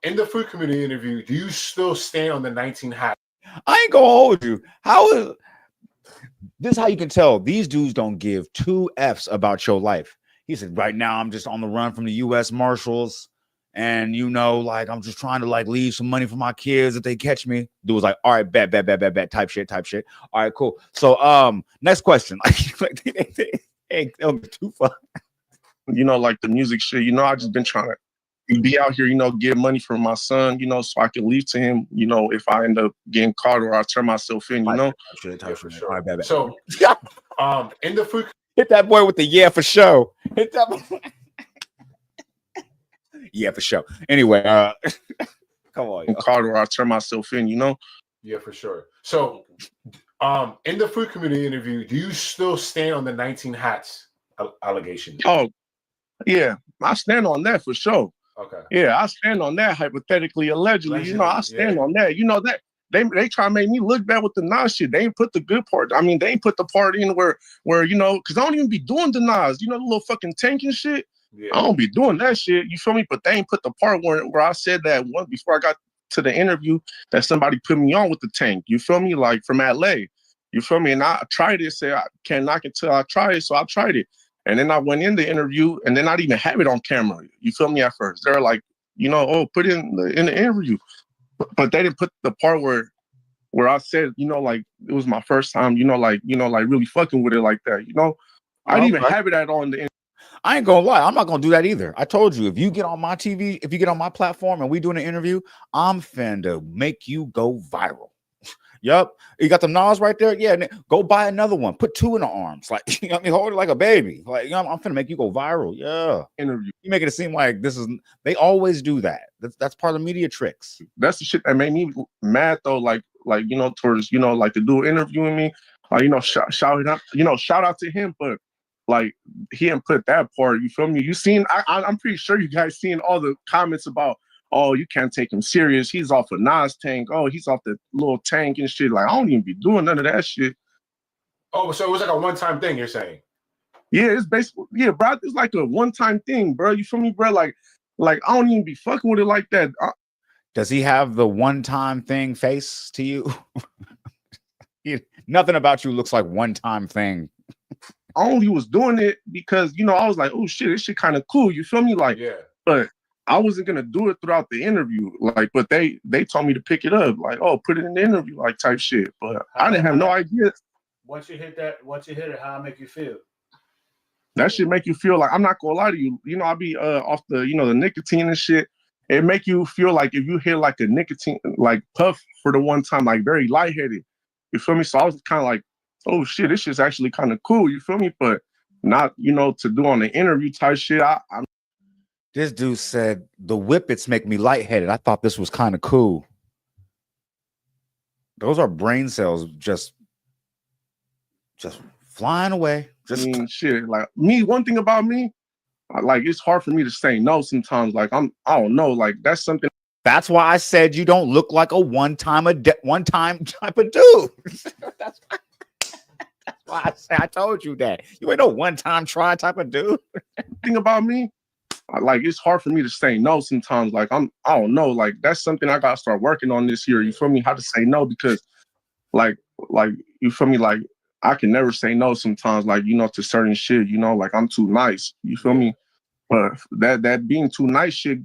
in the food community interview, do you still stand on the 19 hat? I ain't gonna hold you. How is this? How you can tell these dudes don't give two F's about your life. He said, right now I'm just on the run from the U.S. Marshals, and like I'm just trying to like leave some money for my kids if they catch me. Dude was like, all right, bet, type shit. All right, cool. So next question. Hey, too far. Like the music shit, I just been trying to be out here, get money for my son, so I can leave to him, if I end up getting caught or I turn myself in, Type shit. Sure. All right, bet. So, in the food, hit that boy with the yeah for show. Hit that boy. Yeah, for sure. Anyway, come on, caught or I turn myself in, Yeah, for sure. So, in the food community interview, do you still stand on the 19 hats allegation? Oh, yeah, I stand on that for sure. Okay. Yeah, I stand on that hypothetically, allegedly. I stand on that. That they try to make me look bad with the Nas shit. They ain't put the good part. I mean, they ain't put the part in where because I don't even be doing the Nas. The little fucking tanking shit. Yeah. I don't be doing that shit. You feel me? But they ain't put the part where I said that one before I got to the interview that somebody put me on with the tank. You feel me? Like from LA. You feel me? And I tried it. Say I can't knock it till I try it. So I tried it. And then I went in the interview and then I didn't even have it on camera. You feel me? At first, they're like, put it in the interview, but they didn't put the part where I said, like it was my first time, like really fucking with it like that. I didn't even have it at all in the interview. I ain't gonna lie, I'm not gonna do that either. I told you, if you get on my TV, if you get on my platform and we doing an interview, I'm finna make you go viral. Yup, you got the Nas right there. Yeah, go buy another one. Put two in the arms, like hold it like a baby. Like I'm finna make you go viral. Yeah, interview. You make it seem like this is. They always do that. That's part of the media tricks. That's the shit that made me mad though. Like towards like the dude interviewing me. Shout out to him, but like he didn't put that part. You feel me? You seen? I'm pretty sure you guys seen all the comments about. Oh, you can't take him serious. He's off a Nas tank. Oh, he's off the little tank and shit. Like, I don't even be doing none of that shit. Oh, so it was like a one-time thing, you're saying? Yeah, it's basically, yeah, bro. It's like a one-time thing, bro. You feel me, bro? Like I don't even be fucking with it like that. Does he have the one-time thing face to you? Nothing about you looks like one-time thing. I only was doing it because, I was like, oh shit, this shit kind of cool. You feel me? Like, yeah. But I wasn't gonna do it throughout the interview, like, but they told me to pick it up, like, oh, put it in the interview, like type shit. But I didn't have no idea. Once you hit it, how it make you feel? That shit make you feel like, I'm not gonna lie to you. I be off the the nicotine and shit. It make you feel like if you hit like a nicotine like puff for the one time, like very lightheaded. You feel me? So I was kind of like, oh shit, this shit's actually kind of cool. You feel me? But not to do on the interview type shit. This dude said the whippets make me lightheaded. I thought this was kind of cool. Those are brain cells just flying away. Shit. Like me, one thing about me, like it's hard for me to say no sometimes. Like I don't know. Like that's something. That's why I said you don't look like a one-time type of dude. That's why I told you that. You ain't no one-time try type of dude. Thing about me. Like it's hard for me to say no sometimes. Like I don't know. Like that's something I gotta start working on this year. You feel me? How to say no, because like you feel me? Like I can never say no sometimes. Like to certain shit. Like I'm too nice. You feel me? But that being too nice shit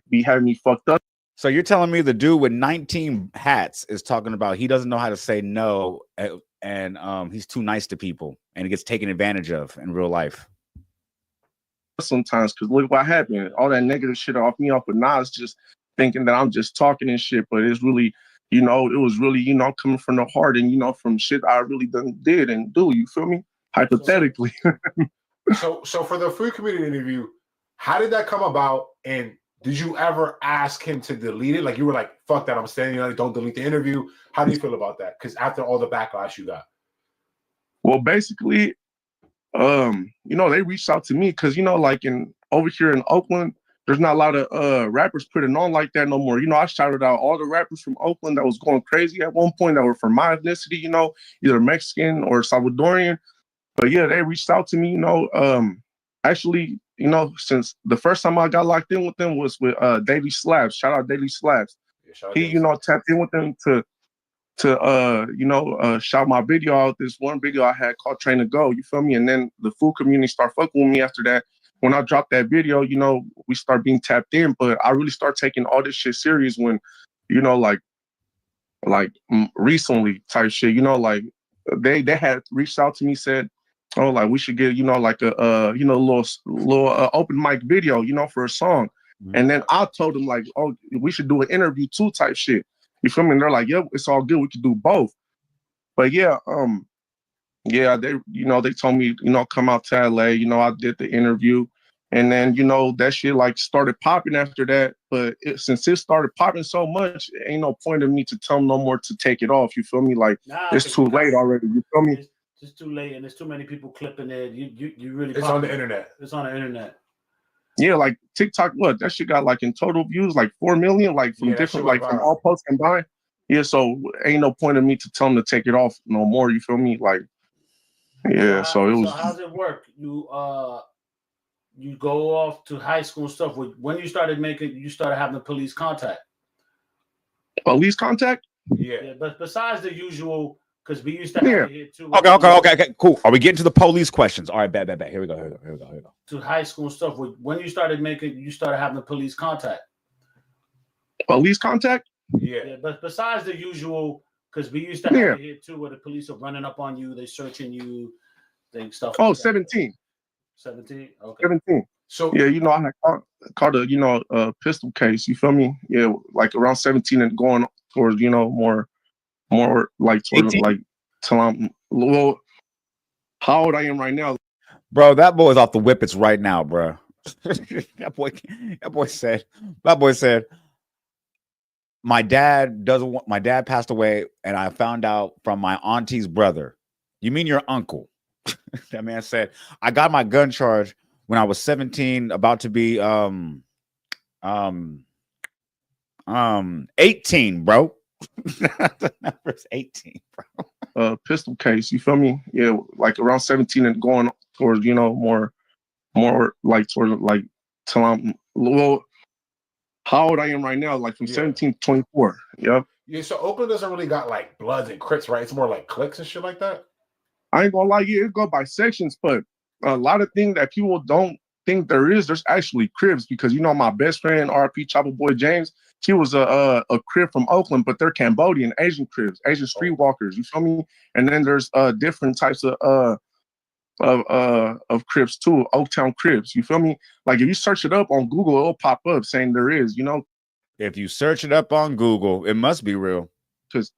be having me fucked up. So you're telling me the dude with 19 hats is talking about he doesn't know how to say no, and he's too nice to people, and he gets taken advantage of in real life. Sometimes, because look what happened. All that negative shit off me off with Nas, just thinking that I'm just talking and shit, but it's really, it was really, coming from the heart and from shit I really did and do. You feel me? Hypothetically. So for the food community interview, how did that come about? And did you ever ask him to delete it? Like you were like, fuck that, I'm standing on it, don't delete the interview. How do you feel about that? Because after all the backlash you got. Well, basically, they reached out to me because, like over here in Oakland, there's not a lot of rappers putting on like that no more. You know, I shouted out all the rappers from Oakland that was going crazy at one point that were from my ethnicity, you know, either Mexican or Salvadorian. But yeah, they reached out to me, you know. Actually, you know, since the first time I got locked in with them was with Daily Slabs. Shout out Daily Slabs. He, you know, tapped in with them to shout my video out. This one video I had called Train to Go, you feel me? And then the food community started fucking with me after that. When I dropped that video, you know, we start being tapped in, but I really start taking all this shit serious when, you know, like recently type shit, you know, like they had reached out to me, said, oh, like we should get, you know, like a little open mic video, you know, for a song. And then I told them like, oh, we should do an interview too type shit. You feel me? And they're like, yeah, it's all good. We could do both. But yeah, they, you know, they told me, you know, come out to LA. You know, I did the interview. And then, you know, that shit like started popping after that. But since it started popping so much, it ain't no point in me to tell them no more to take it off. You feel me? Like, it's too late already. You feel me? It's too late, and there's too many people clipping it. You really. It's on the internet. It's on the internet. Yeah, like TikTok, what that shit got like in total views like 4 million, like from different, like from all posts combined. Yeah, so ain't no point in me to tell them to take it off no more. You feel me? Like, yeah. So it was. So how's it work? You go off to high school and stuff. When you started having the police contact. Police contact? Yeah, but besides the usual, because we used to have it here too. Okay, cool. Are we getting to the police questions? All right, bet. Here we go. To high school and stuff. When you started having the police contact. Police contact? Yeah, but besides the usual, because we used to have it here too, where the police are running up on you, they searching you, stuff. Oh, like 17. 17? Okay. 17. So yeah, you know, I had caught a pistol case. You feel me? Yeah, like around 17 and going towards, you know, more like towards 18? Like till I'm well. How old I am right now, bro? That boy's off the whippets right now, bro. that boy said. My dad passed away, and I found out from my auntie's brother. You mean your uncle? That man said, I got my gun charge when I was 17, about to be 18, bro. The number's 18, bro. Pistol case, you feel me? Yeah, like around 17 and going towards, you know, more like towards like till I'm well. How old I am right now, like from 17 to 24. Yep. Yeah, so Oakland doesn't really got like Bloods and Crips, right? It's more like cliques and shit like that. I ain't gonna lie, it go by sections, but a lot of things that people don't think there's actually Crips, because you know my best friend R.I.P. Chopper Boy James, he was a Crip from Oakland, but they're Cambodian, Asian Crips, Asian streetwalkers. You feel me? And then there's different types of Crips too, Oaktown Crips. You feel me? Like if you search it up on Google, it'll pop up saying there is. You know, if you search it up on Google, it must be real. Because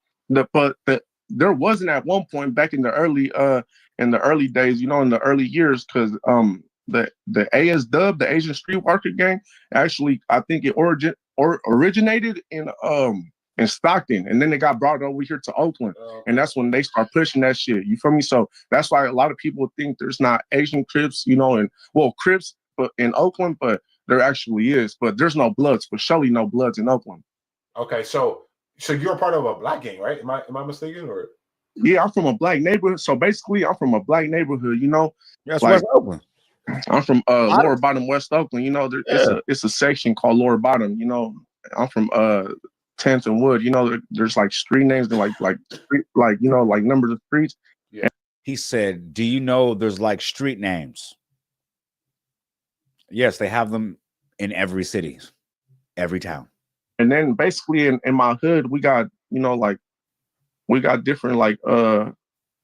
there wasn't at one point back in the early days, you know, in the early years, because the ASW, the Asian Streetwalker Gang, actually I think it originated in Stockton, and then they got brought over here to Oakland, and that's when they start pushing that shit. You feel me? So that's why a lot of people think there's not Asian Crips, you know, and Crips, but in Oakland, but there actually is. But there's no Bloods, for surely no Bloods in Oakland. Okay, so you're a part of a black gang, right? Am I mistaken, or? Yeah, I'm from a black neighborhood. So basically, I'm from a black neighborhood. You know, that's like, West Oakland. I'm from Lower Bottom, West Oakland. You know, it's a section called Lower Bottom. You know, I'm from 10th and Wood. You know, there's like street names and like you know, like numbers of streets. Yeah. He said, "Do you know there's like street names?" Yes, they have them in every city, every town. And then basically in my hood, we got, you know, like we got different like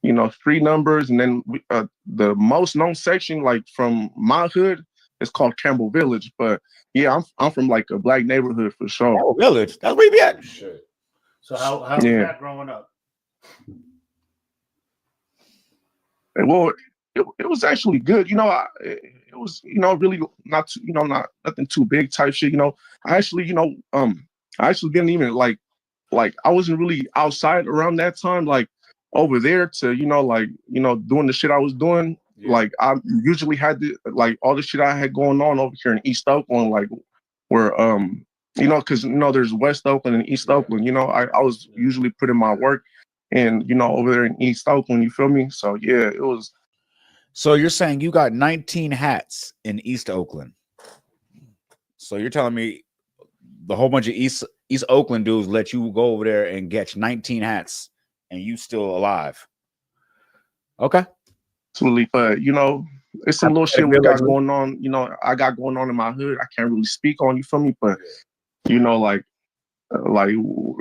you know, street numbers, and then we, the most known section like from my hood is called Campbell Village. But yeah, I'm from like a black neighborhood for sure. Campbell Village, that's where you be at. Shit. So how was that growing up? Well, it was actually good. You know, it was, you know, really not nothing too big type shit. You know, I actually didn't even like I wasn't really outside around that time, like over there to, you know, like, you know, doing the shit I was doing. Yeah. Like I usually had like all the shit I had going on over here in East Oakland, like where you know, because you know there's West Oakland and East Oakland. You know, I was usually putting my work in, you know, over there in East Oakland. You feel me? So yeah, it was. So you're saying you got 19 hats in East Oakland. So you're telling me the whole bunch of East Oakland dudes let you go over there and get 19 hats and you still alive. Okay. Absolutely. But you know, it's some little shit we got going on, you know, I got going on in my hood. I can't really speak on, you feel me? But you know, like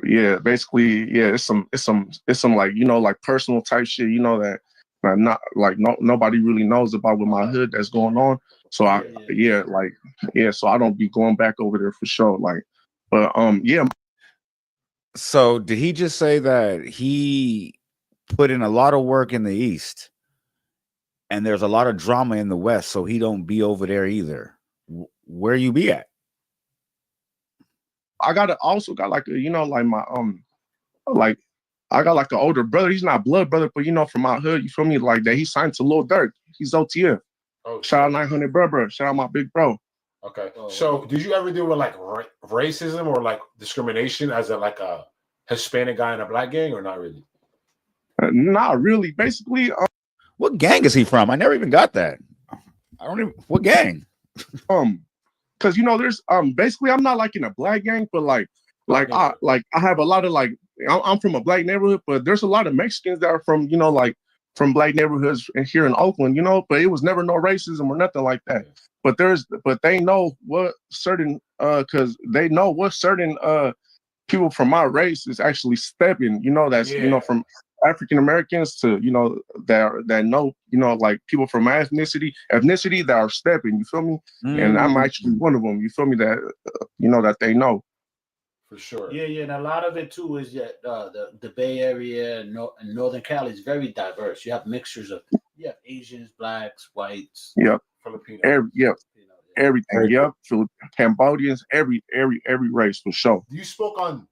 yeah, basically, yeah, it's some like, you know, like personal type shit, you know, that not like nobody really knows about with my hood that's going on. So so I don't be going back over there for sure. Like, but yeah. So did he just say that he put in a lot of work in the East and there's a lot of drama in the West, so he don't be over there either? Where you be at? I also got like a, you know, like my like I got like an older brother. He's not blood brother, but you know, from my hood, you feel me? Like that, he signed to Lil Durk. He's OTF. Oh, shout out 900 bro. Shout out my big bro. Okay. So did you ever deal with like racism or like discrimination as a Hispanic guy in a black gang, or not really? Not really. Basically, what gang is he from? I never even got that. I don't even. What gang? Because you know, there's basically I'm not like in a black gang, but I have a lot of like I'm from a black neighborhood, but there's a lot of Mexicans that are from, you know, like from black neighborhoods here in Oakland, you know, but it was never no racism or nothing like that. But they know what certain because they know what certain people from my race is actually stepping, you know, that's you know, from African Americans to, you know, that know, you know, like people from my ethnicity that are stepping, you feel me? And I'm actually one of them, you feel me, that you know, that they know. For sure. Yeah, and a lot of it too is that the Bay Area and Northern Cali is very diverse. You have mixtures of Asians, blacks, whites, Filipinos, everything. Cambodians, every race for sure. You spoke on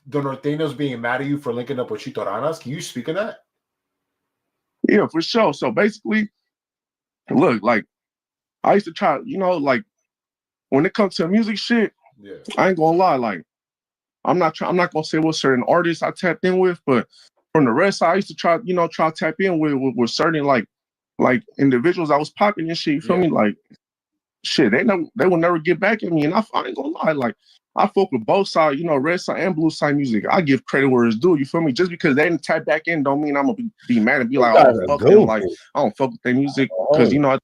the Norteños being mad at you for linking up with Chitoranas. Can you speak on that? Yeah, for sure. So basically, look, like I used to try, you know, like when it comes to music shit, I ain't gonna lie, like I'm not gonna say what certain artists I tapped in with, but from the rest, I used to try to tap in with certain like individuals I was popping and shit. You feel me? Like shit, they will never get back at me, and I ain't gonna lie, like I fuck with both sides, you know, red side and blue side music. I give credit where it's due. You feel me? Just because they didn't tap back in, don't mean I'm gonna be mad and be like, oh fuck them, like I don't fuck with their music because you know I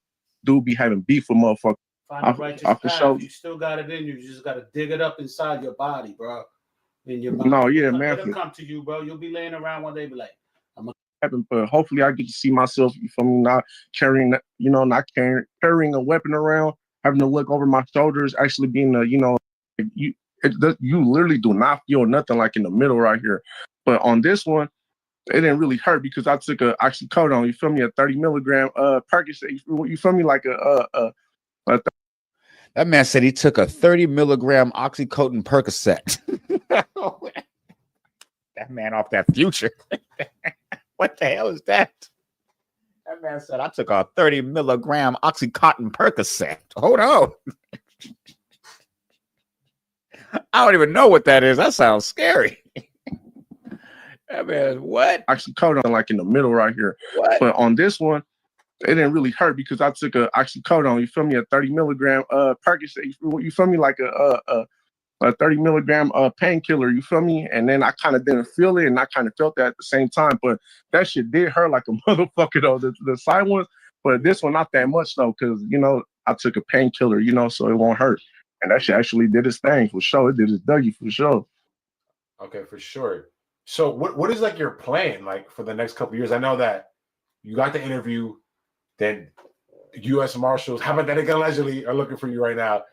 do be having beef with motherfuckers. Find the righteous path. You still got it in you. You just got to dig it up inside your body, bro. In your mind. No, yeah, man. It'll come to you, bro. You'll be laying around one day, be like, happen, but hopefully I get to see myself, you feel me, not carrying a weapon around, having to look over my shoulders, actually being a, you know, you literally do not feel nothing like in the middle right here. But on this one, it didn't really hurt because I took a R.IC.O, you feel me, a 30 milligram Percocet, you feel me, like that man said he took a 30 milligram oxycodone Percocet. That man off that Future. What the hell is that? That man said I took a 30 milligram oxycodone Percocet. Hold on. I don't even know what that is. That sounds scary. That man, what? R.IC.O like in the middle right here. What? But on this one, it didn't really hurt because I took a R.IC.O, you feel me, a 30 milligram Percocet, you feel me, like a 30 milligram painkiller, you feel me? And then I kind of didn't feel it, and I kind of felt that at the same time. But that shit did hurt like a motherfucker though, the side ones. But this one not that much though, because you know I took a painkiller, you know, so it won't hurt. And that shit actually did its thing for sure. It did its Dougie for sure. Okay, for sure. So what is like your plan like for the next couple of years? I know that you got the interview, then U.S. Marshals, hypothetically allegedly, are looking for you right now.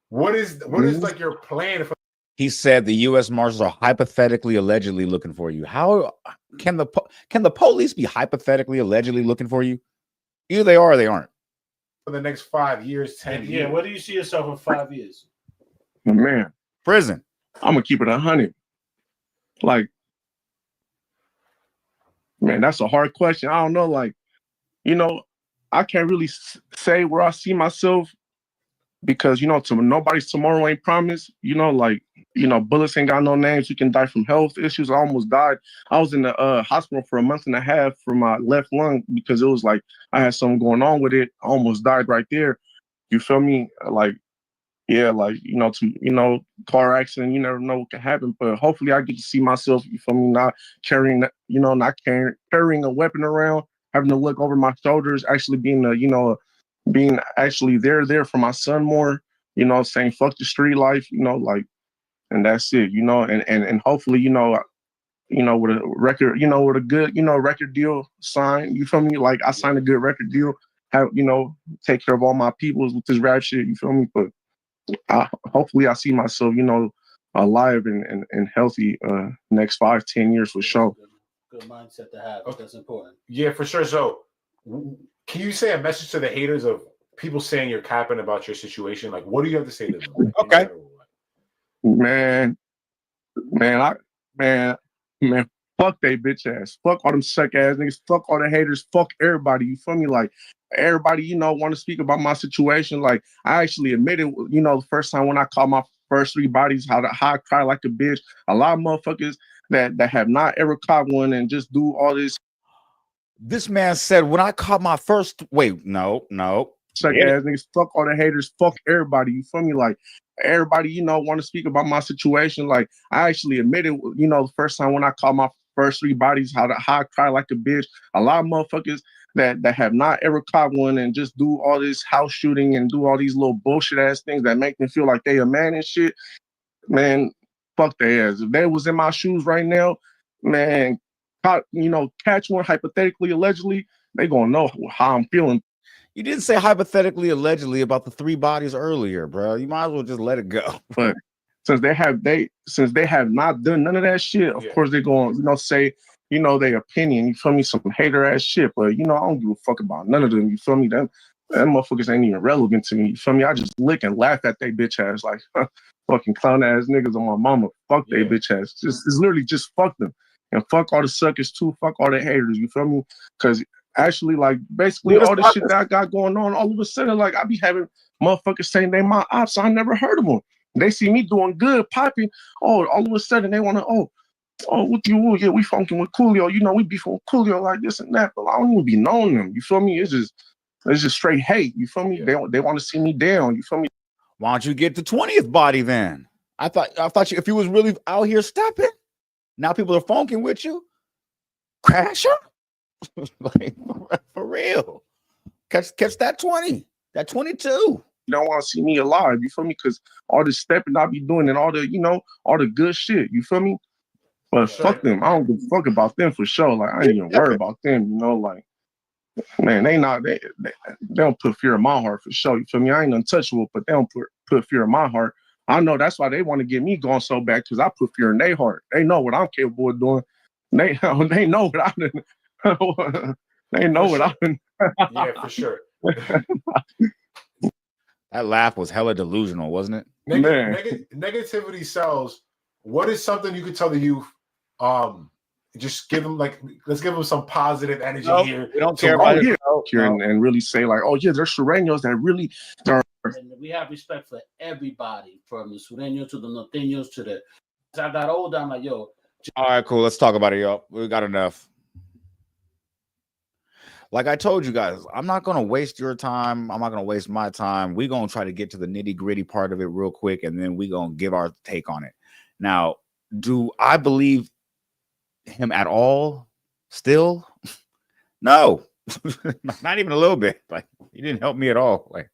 What is like your plan for? He said the U.S. Marshals are hypothetically, allegedly looking for you. How can the police be hypothetically, allegedly looking for you? Either they are or they aren't. For the next 5 years, 10 years. Yeah, where do you see yourself in 5 years? Man, prison. I'm gonna keep it 100. Like, man, that's a hard question. I don't know. Like, you know, I can't really say where I see myself because nobody's tomorrow ain't promised. Bullets ain't got no names. You can die from health issues. I almost died. I was in the hospital for a month and a half for my left lung because it was like I had something going on with it. I almost died right there. You feel me? Car accident, you never know what can happen. But hopefully I get to see myself, you feel me, not carrying a weapon around, having to look over my shoulders, actually being actually there for my son more, saying fuck the street life, and that's it, and hopefully, with a record, with a good, record deal signed, you feel me? Like I signed a good record deal, have, take care of all my peoples with this rap shit, you feel me? But hopefully I see myself, alive and healthy next 5-10 years for sure. Good mindset to have. Okay. That's important. Yeah, for sure. So can you say a message to the haters of people saying you're capping about your situation? Like, what do you have to say to them? Okay. Man, fuck they bitch ass. Fuck all them suck ass niggas. Fuck all the haters. Fuck everybody. You feel me? Like everybody, want to speak about my situation. Like I actually admitted, the first time when I caught my first 3 bodies, how I cry like a bitch. A lot of motherfuckers that have not ever caught one and just do all this. This man said, when I caught my first, no. Suck ass niggas, fuck all the haters, fuck everybody. You feel me? Like everybody, want to speak about my situation. Like I actually admitted, the first time when I caught my first 3 bodies, how I cry like a bitch. A lot of motherfuckers that have not ever caught one and just do all this house shooting and do all these little bullshit ass things that make them feel like they a man and shit. Man, fuck their ass. If they was in my shoes right now, man, catch one hypothetically, allegedly, they gonna know how I'm feeling. You didn't say hypothetically, allegedly about the 3 bodies earlier, bro. You might as well just let it go. But since they have not done none of that shit, of course they're going, say, their opinion. You feel me? Some hater ass shit. But I don't give a fuck about none of them. You feel me? Them motherfuckers ain't even relevant to me. You feel me? I just lick and laugh at they bitch ass like fucking clown ass niggas on my mama. Fuck they bitch ass. It's literally just fuck them. And fuck all the suckers too. Fuck all the haters. You feel me? Because actually, like, basically all the shit that I got going on, all of a sudden, like, I be having motherfuckers saying they my ops. I never heard of them. They see me doing good, popping. Oh, all of a sudden they want to, with you, yeah, we funking with Coolio. We beefing with Coolio like this and that. But I don't even be knowing them. You feel me? It's just straight hate. You feel me? Yeah. They want to see me down. You feel me? Why don't you get the 20th body then? I thought you, if you was really out here stepping, now people are funking with you. Crash her. Like, for real. Catch that 20, that 22. You don't want to see me alive, you feel me? Because all the stepping I be doing and all the good shit, you feel me? But fuck them. I don't give a fuck about them for sure. Like, I ain't even worried about them, like, man, they don't put fear in my heart for sure. You feel me? I ain't untouchable, but they don't put fear in my heart. I know that's why they want to get me going so bad, because I put fear in their heart. They know what I'm capable of doing. They know what I've been. They know what I've been. Yeah, for sure. That laugh was hella delusional, wasn't it? Negativity sells. What is something you could tell the youth? Just give them let's give them some positive energy here. We don't care about it here and really say like, oh yeah, there's Sureños that really are. And we have respect for everybody, from the Sureños to the Norteños to the. As I got older, I'm like, yo. All right, cool. Let's talk about it, y'all. We got enough. Like I told you guys, I'm not going to waste your time. I'm not going to waste my time. We're going to try to get to the nitty-gritty part of it real quick, and then we're going to give our take on it. Now, do I believe him at all still? No. Not even a little bit. Like, he didn't help me at all. Like,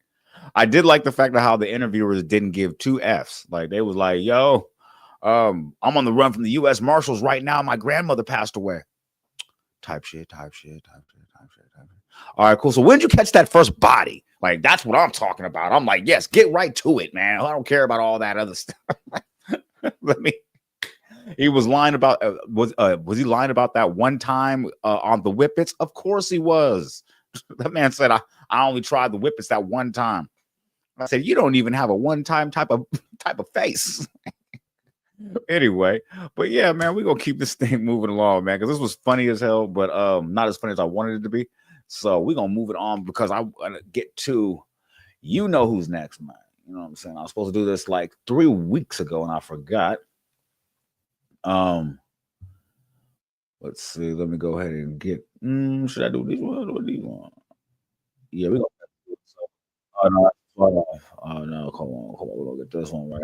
I did like the fact of how the interviewers didn't give 2 Fs. Like, they was like, yo, I'm on the run from the U.S. Marshals right now. My grandmother passed away. Type shit. All right, cool. So when did you catch that first body? Like, that's what I'm talking about. I'm like, yes, get right to it, man. I don't care about all that other stuff. He was lying about was he lying about that one time on the whippets? Of course he was. That man said, I only tried the whippets that one time. I said, you don't even have a one-time type of face. Anyway, but yeah, man, we're gonna keep this thing moving along, man, because this was funny as hell, but not as funny as I wanted it to be. So we're gonna move it on, because I want to get to, you know who's next, man. You know what I'm saying? I was supposed to do this like 3 weeks ago and I forgot. Let's see. Let me go ahead and get. Should I do these ones or these ones? Yeah, we gonna. Oh no, oh no, come on, we're gonna get this one right.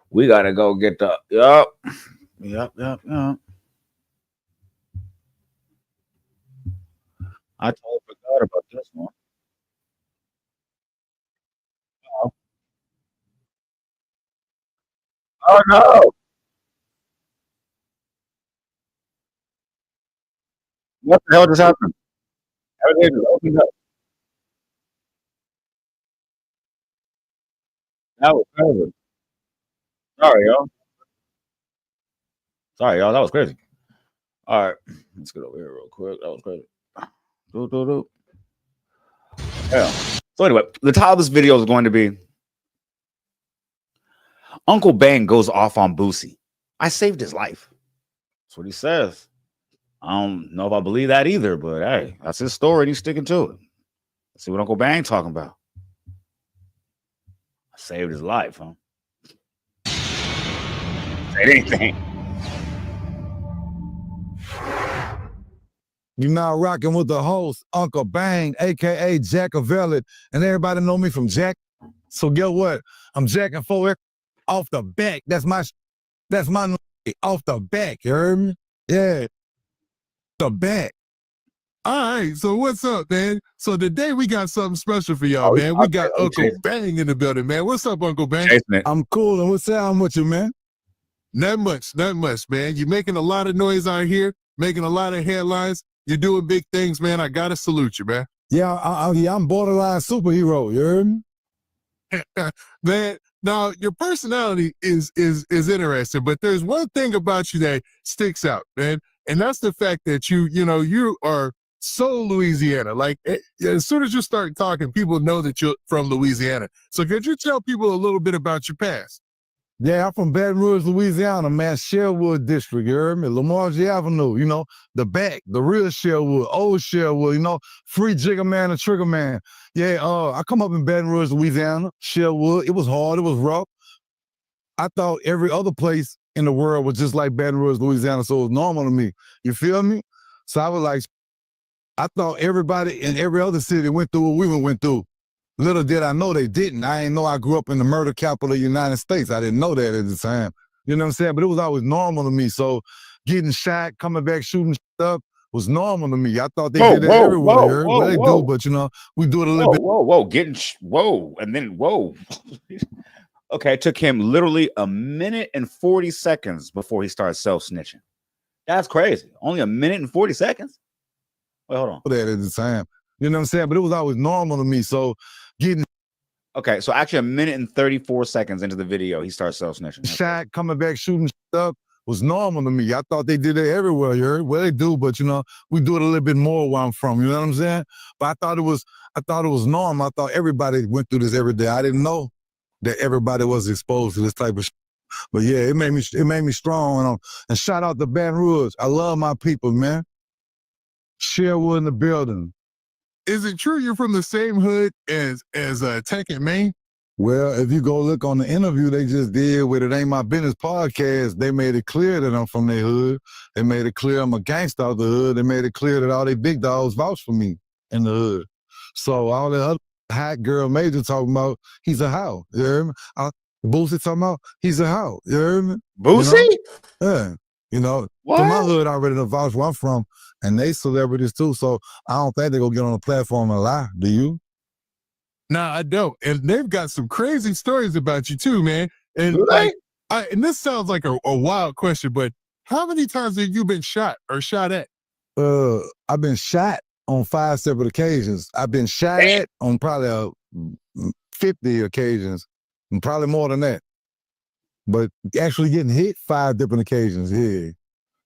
We gotta go get the yep. I totally forgot about this one. Oh no! What the hell just happened? Everything just opened up. That was crazy. Sorry, y'all. Sorry, y'all. That was crazy. All right, let's get over here real quick. That was crazy. Yeah. So anyway, the title of this video is going to be Uncle Bang goes off on Boosie. I saved his life. That's what he says. I don't know if I believe that either, but hey, that's his story and he's sticking to it. Let's see what Uncle Bang talking about. I saved his life, huh? Say anything. You're now rocking with the host, Uncle Bang, aka Jackavelli, and everybody know me from Jack. So guess what? I'm jacking for it off the back. That's my off the back. You heard me? Yeah, the back. All right, so what's up, man? So today we got something special for y'all, man. We got Uncle Bang in the building, man. What's up, Uncle Bang? I'm cool, and what's up with you, man? Not much, man. You're making a lot of noise out here, making a lot of headlines. You're doing big things, man. I gotta salute you, man. Yeah, I'm borderline superhero. You heard me? Man, now your personality is interesting, but there's one thing about you that sticks out, man, and that's the fact that you are so Louisiana. Like as soon as you start talking, people know that you're from Louisiana. So could you tell people a little bit about your past? Yeah, I'm from Baton Rouge, Louisiana, man. Sherwood District, you heard me? Lamarge Avenue, the back, the real Sherwood, old Sherwood, free Jigger Man and Trigger Man. Yeah, I come up in Baton Rouge, Louisiana, Sherwood. It was hard, it was rough. I thought every other place in the world was just like Baton Rouge, Louisiana, so it was normal to me. You feel me? So I was like, I thought everybody in every other city went through what we went through. Little did I know they didn't. I didn't know I grew up in the murder capital of the United States. I didn't know that at the time. You know what I'm saying? But it was always normal to me. So getting shot, coming back, shooting stuff was normal to me. I thought they did that everywhere. Well, they do, but we do it a little bit. Whoa, and then whoa. Okay, it took him literally 1 minute and 40 seconds before he started self-snitching. That's crazy. Only 1 minute and 40 seconds? Wait, hold on. That at the time. You know what I'm saying? But it was always normal to me. So getting so actually 1 minute and 34 seconds into the video, he starts self-snitching. shot, coming back, shooting stuff was normal to me. I thought they did it everywhere, you heard? Well, they do, but we do it a little bit more where I'm from. You know what I'm saying? But I thought it was normal. I thought everybody went through this every day. I didn't know that everybody was exposed to this type of shit. But yeah, it made me strong. And shout out to Baton Rouge. I love my people, man. Sherwood in the building. Is it true you're from the same hood as Tech and Maine? Well, if you go look on the interview they just did with It Ain't My Business podcast, they made it clear that I'm from their hood. They made it clear I'm a gangster of the hood. They made it clear that all they big dogs vouch for me in the hood. So all the other hot girl Major talking about, he's a how. You heard me? Boosie talking about, he's a how. You heard me? Boosie? Yeah. What? So my hood already done vouch where I'm from, and they celebrities too. So I don't think they're gonna get on the platform and lie. Do you? Nah, I don't. And they've got some crazy stories about you too, man. And and this sounds like a wild question, but how many times have you been shot or shot at? I've been shot on 5 separate occasions. I've been shot at on probably 50 occasions, and probably more than that. But actually getting hit 5 different occasions, yeah.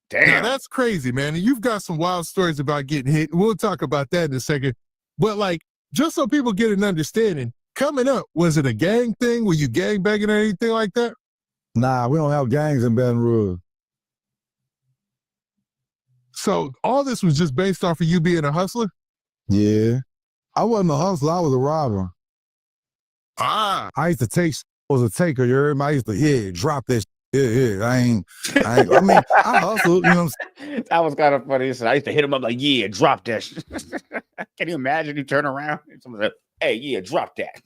Damn. Now that's crazy, man. And you've got some wild stories about getting hit. We'll talk about that in a second. But just so people get an understanding, coming up, was it a gang thing? Were you gang banging or anything like that? Nah, we don't have gangs in Baton Rouge. So all this was just based off of you being a hustler? Yeah. I wasn't a hustler, I was a robber. Ah, I used to take was a taker, you heard me? I used to, drop that I mean, I hustled, you know what I'm saying? That was kind of funny. So I used to hit him up like, yeah, drop that shit. Can you imagine you turn around and someone said, hey, yeah, drop that.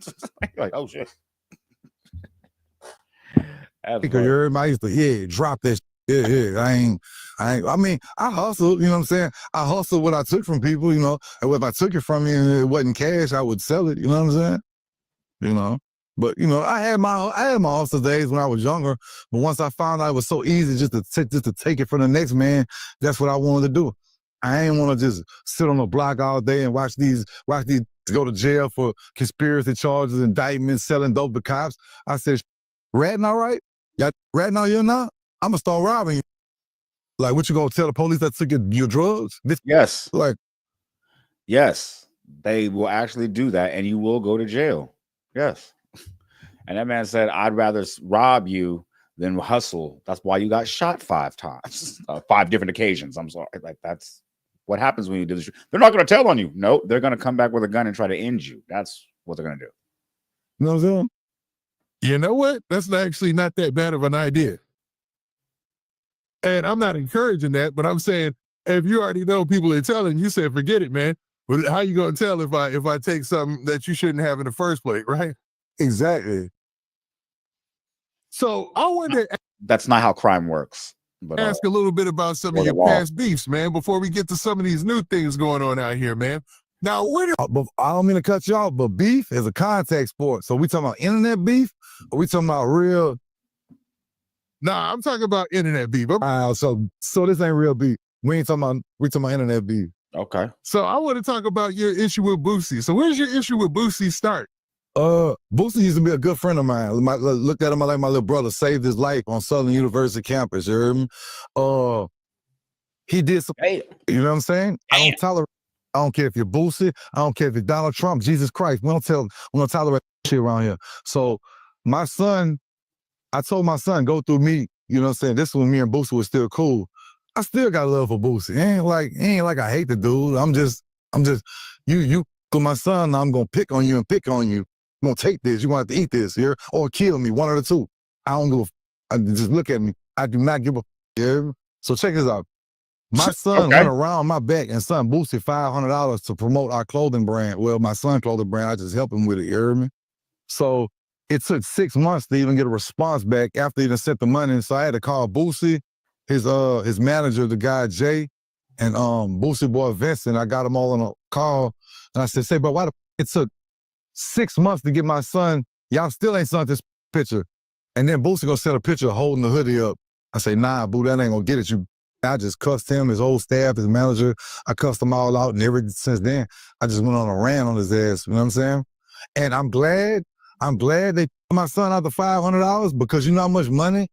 Like, oh shit. Taker, you heard me? I used to, drop that I hustled, you know what I'm saying? I hustled what I took from people, you know, and if I took it from me and it wasn't cash, I would sell it, you know what I'm saying? You know, but you know, I had my hustle days when I was younger, but once I found out it was so easy just to take it from the next man, that's what I wanted to do. I ain't want to just sit on the block all day and watch these go to jail for conspiracy charges, indictments, selling dope to cops. I said, ratting all right? Y'all ratting out here now? I'm gonna start robbing you. Like, what you gonna tell the police that took your drugs? Yes. Like, yes, they will actually do that, and you will go to jail. Yes. And that man said, I'd rather rob you than hustle. That's why you got shot 5 times, 5 different occasions. I'm sorry. Like, that's what happens when you do this. They're not going to tell on you. No, they're going to come back with a gun and try to end you. That's what they're going to do. You know what I'm saying? You know what? That's actually not that bad of an idea. And I'm not encouraging that, but I'm saying, if you already know people are telling, you said, forget it, man. But how you gonna tell if I take something that you shouldn't have in the first place, right? Exactly. So I wonder. That's not how crime works. But ask a little bit about some of your past beefs, man, before we get to some of these new things going on out here, man. Now, I don't mean to cut you off, but beef is a contact sport. So we talking about internet beef, or we talking about real? Nah, I'm talking about internet beef. So this ain't real beef. We talking about internet beef. Okay. So I want to talk about your issue with Boosie. So where's your issue with Boosie start? Boosie used to be a good friend of mine. Looked at him like my little brother. Saved his life on Southern University campus. You heard me? He did some. You know what I'm saying? I don't care if you're Boosie. I don't care if you're Donald Trump. Jesus Christ, we don't tolerate shit around here. So I told my son, go through me. You know what I'm saying? This when me and Boosie was still cool. I still got love for Boosie. It ain't like I hate the dude. I'm just you. Cause my son, I'm gonna pick on you. I'm gonna take this. You're gonna have to eat this here or kill me. One of the two. I don't give a. Just look at me. I do not give a. Yeah. So check this out. My son went around my back and son Boosie $500 to promote our clothing brand. Well, my son clothing brand. I just helped him with it. You heard me? So it took 6 months to even get a response back after he done sent the money. So I had to call Boosie, his manager, the guy Jay, and Boosie boy Vincent. I got them all on a call, and I said, "Say, bro, why it took 6 months to get my son? Y'all still ain't sent this picture." And then Boosie gonna send a picture holding the hoodie up. I say, "Nah, boo, that ain't gonna get it. I just cussed him, his whole staff, his manager. I cussed them all out, and ever since then, I just went on a rant on his ass. You know what I'm saying? And I'm glad they took my son out the $500 because you know how much money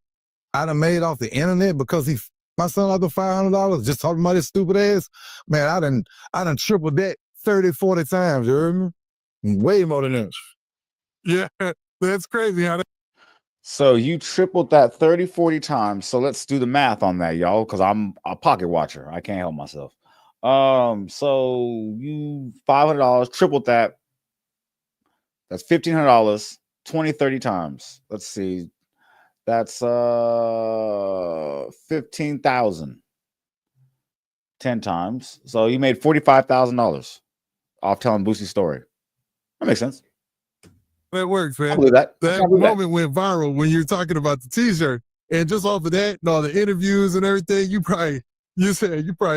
I done made off the internet because my son out the $500 just talking about his stupid ass. Man, I done tripled that 30, 40 times. You heard me? Way more than this. Yeah, that's crazy. So you tripled that 30, 40 times. So let's do the math on that, y'all, because I'm a pocket watcher. I can't help myself. So you $500, tripled that. That's $1,500, 20, 30 times. Let's see. That's 15,000. 10 times. So you made $45,000 off telling Boosie's story. That makes sense. That works, man. I believe that. Moment went viral when you're talking about the t-shirt. And just off of that and all the interviews and everything, you probably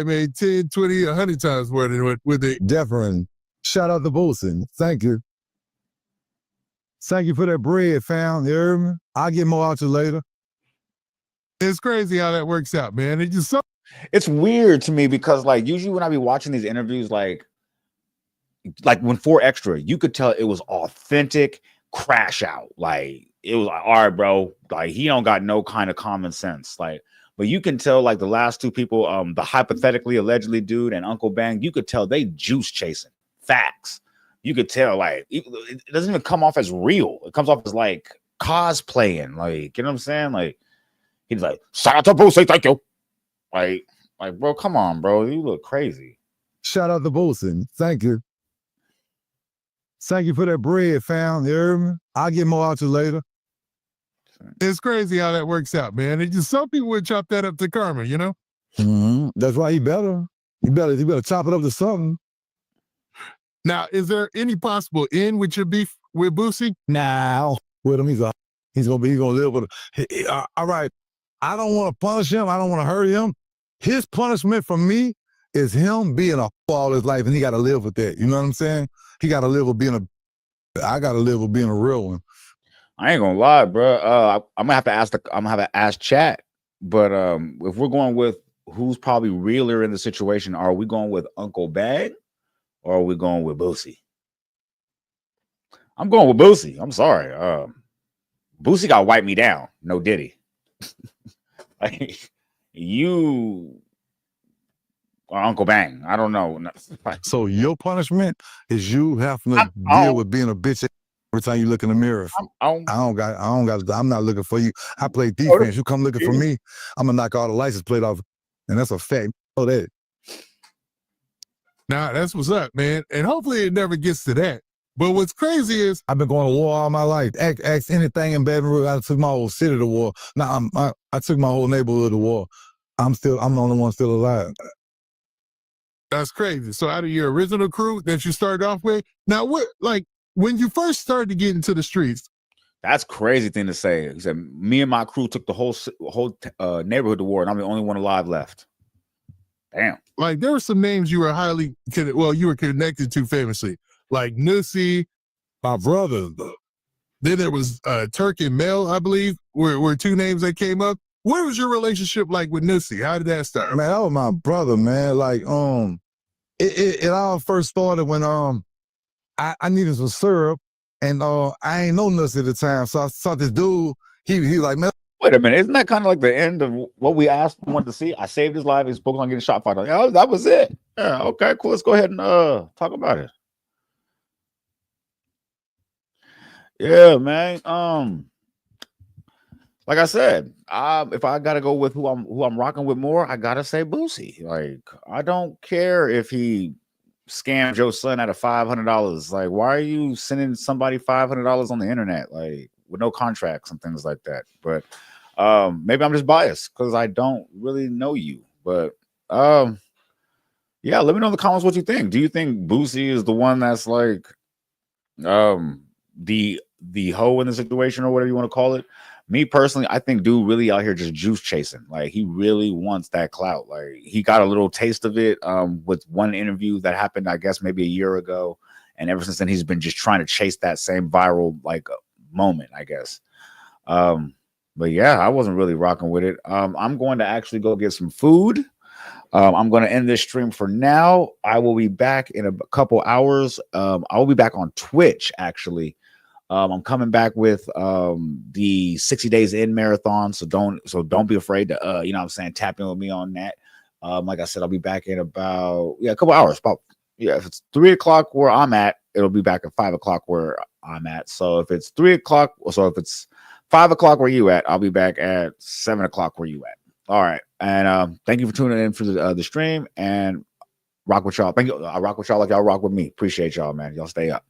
made 10, 20, 100 times more than with it. Definitely. Shout out to Boosie. Thank you. Thank you for that bread, fam. You heard me? I'll get more out you later. It's crazy how that works out, man. It's weird to me because, like, usually when I be watching these interviews, like when 4 Extra, you could tell it was authentic crash out. Like, it was like, all right, bro, like, he don't got no kind of common sense. Like, but you can tell, like, the last 2 people, the hypothetically allegedly dude and Uncle Bang, you could tell they juice chasing facts. You could tell, like, it doesn't even come off as real. It comes off as like cosplaying. Like, you know what I'm saying? Like, he's like, shout out to Boosie, thank you. Like, bro, come on, bro. You look crazy. Shout out to Boosie. Thank you. Thank you for that bread, fam. You heard me? I'll get more out you later. It's crazy how that works out, man. It just some people would chop that up to karma, you know? That's why you better chop it up to something. Now, is there any possible end with your beef with Boosie? Nah, with him, he's gonna live with it. All right. I don't want to punish him. I don't want to hurt him. His punishment for me is him being a all his life, and he got to live with that. You know what I'm saying? He got to live with being I got to live with being a real one. I ain't gonna lie, bro. I'm gonna have to ask chat. But if we're going with who's probably realer in the situation, are we going with Uncle Bag or are we going with Boosie? I'm going with Boosie. I'm sorry. Boosie got wiped me down. No Diddy. Like, you or Uncle Bang. I don't know. So your punishment is you having to deal with being a bitch every time you look in the mirror. I'm not looking for you. I play defense. You come looking for me, I'm gonna knock all the license plate off. And that's a fact. Oh, that. Nah, that's what's up, man. And hopefully it never gets to that. But what's crazy is I've been going to war all my life. Ask anything in Baton Rouge. I took my whole city to war. Now I took my whole neighborhood to war. I'm the only one still alive. That's crazy. So out of your original crew that you started off with, now what, like when you first started to get into the streets? That's crazy thing to say. He said, me and my crew took the whole neighborhood to war, and I'm the only one alive left. Damn. Like there were some names you were you were connected to famously, like Nussie, my brother. Then there was Turk and Mel, I believe, were two names that came up. What was your relationship like with Nussie? How did that start? Man, that was my brother, man. Like, it all first started when I needed some syrup, and I ain't know Nussie at the time, so I saw this dude. He like, man. Wait a minute, isn't that kind of like the end of what we asked him wanted to see? I saved his life. He spoke on getting shot fired. Oh, that was it. Yeah, okay, cool. Let's go ahead and talk about it. Yeah, man. Like I said, if I gotta go with who I'm rocking with more, I gotta say Boosie. Like, I don't care if he scammed your son out of $500. Like, why are you sending somebody $500 on the internet, like with no contracts and things like that? But maybe I'm just biased because I don't really know you. But yeah, let me know in the comments what you think. Do you think Boosie is the one that's like the hoe in the situation or whatever you want to call it? Me personally, I think dude really out here just juice chasing. Like, he really wants that clout. Like, he got a little taste of it with one interview that happened, I guess, maybe a year ago. And ever since then, he's been just trying to chase that same viral like moment, I guess. But yeah, I wasn't really rocking with it. I'm going to actually go get some food. I'm going to end this stream for now. I will be back in a couple hours. I will be back on Twitch, actually. I'm coming back with the 60 Days In marathon. So don't be afraid to you know what I'm saying, tap in with me on that. Like I said, I'll be back in about a couple hours. If it's 3 o'clock where I'm at, it'll be back at 5 o'clock where I'm at. So if it's 3 o'clock, so if it's 5 o'clock where you at, I'll be back at 7 o'clock where you at. All right. And thank you for tuning in for the stream, and rock with y'all. Thank you. I rock with y'all like y'all rock with me. Appreciate y'all, man. Y'all stay up.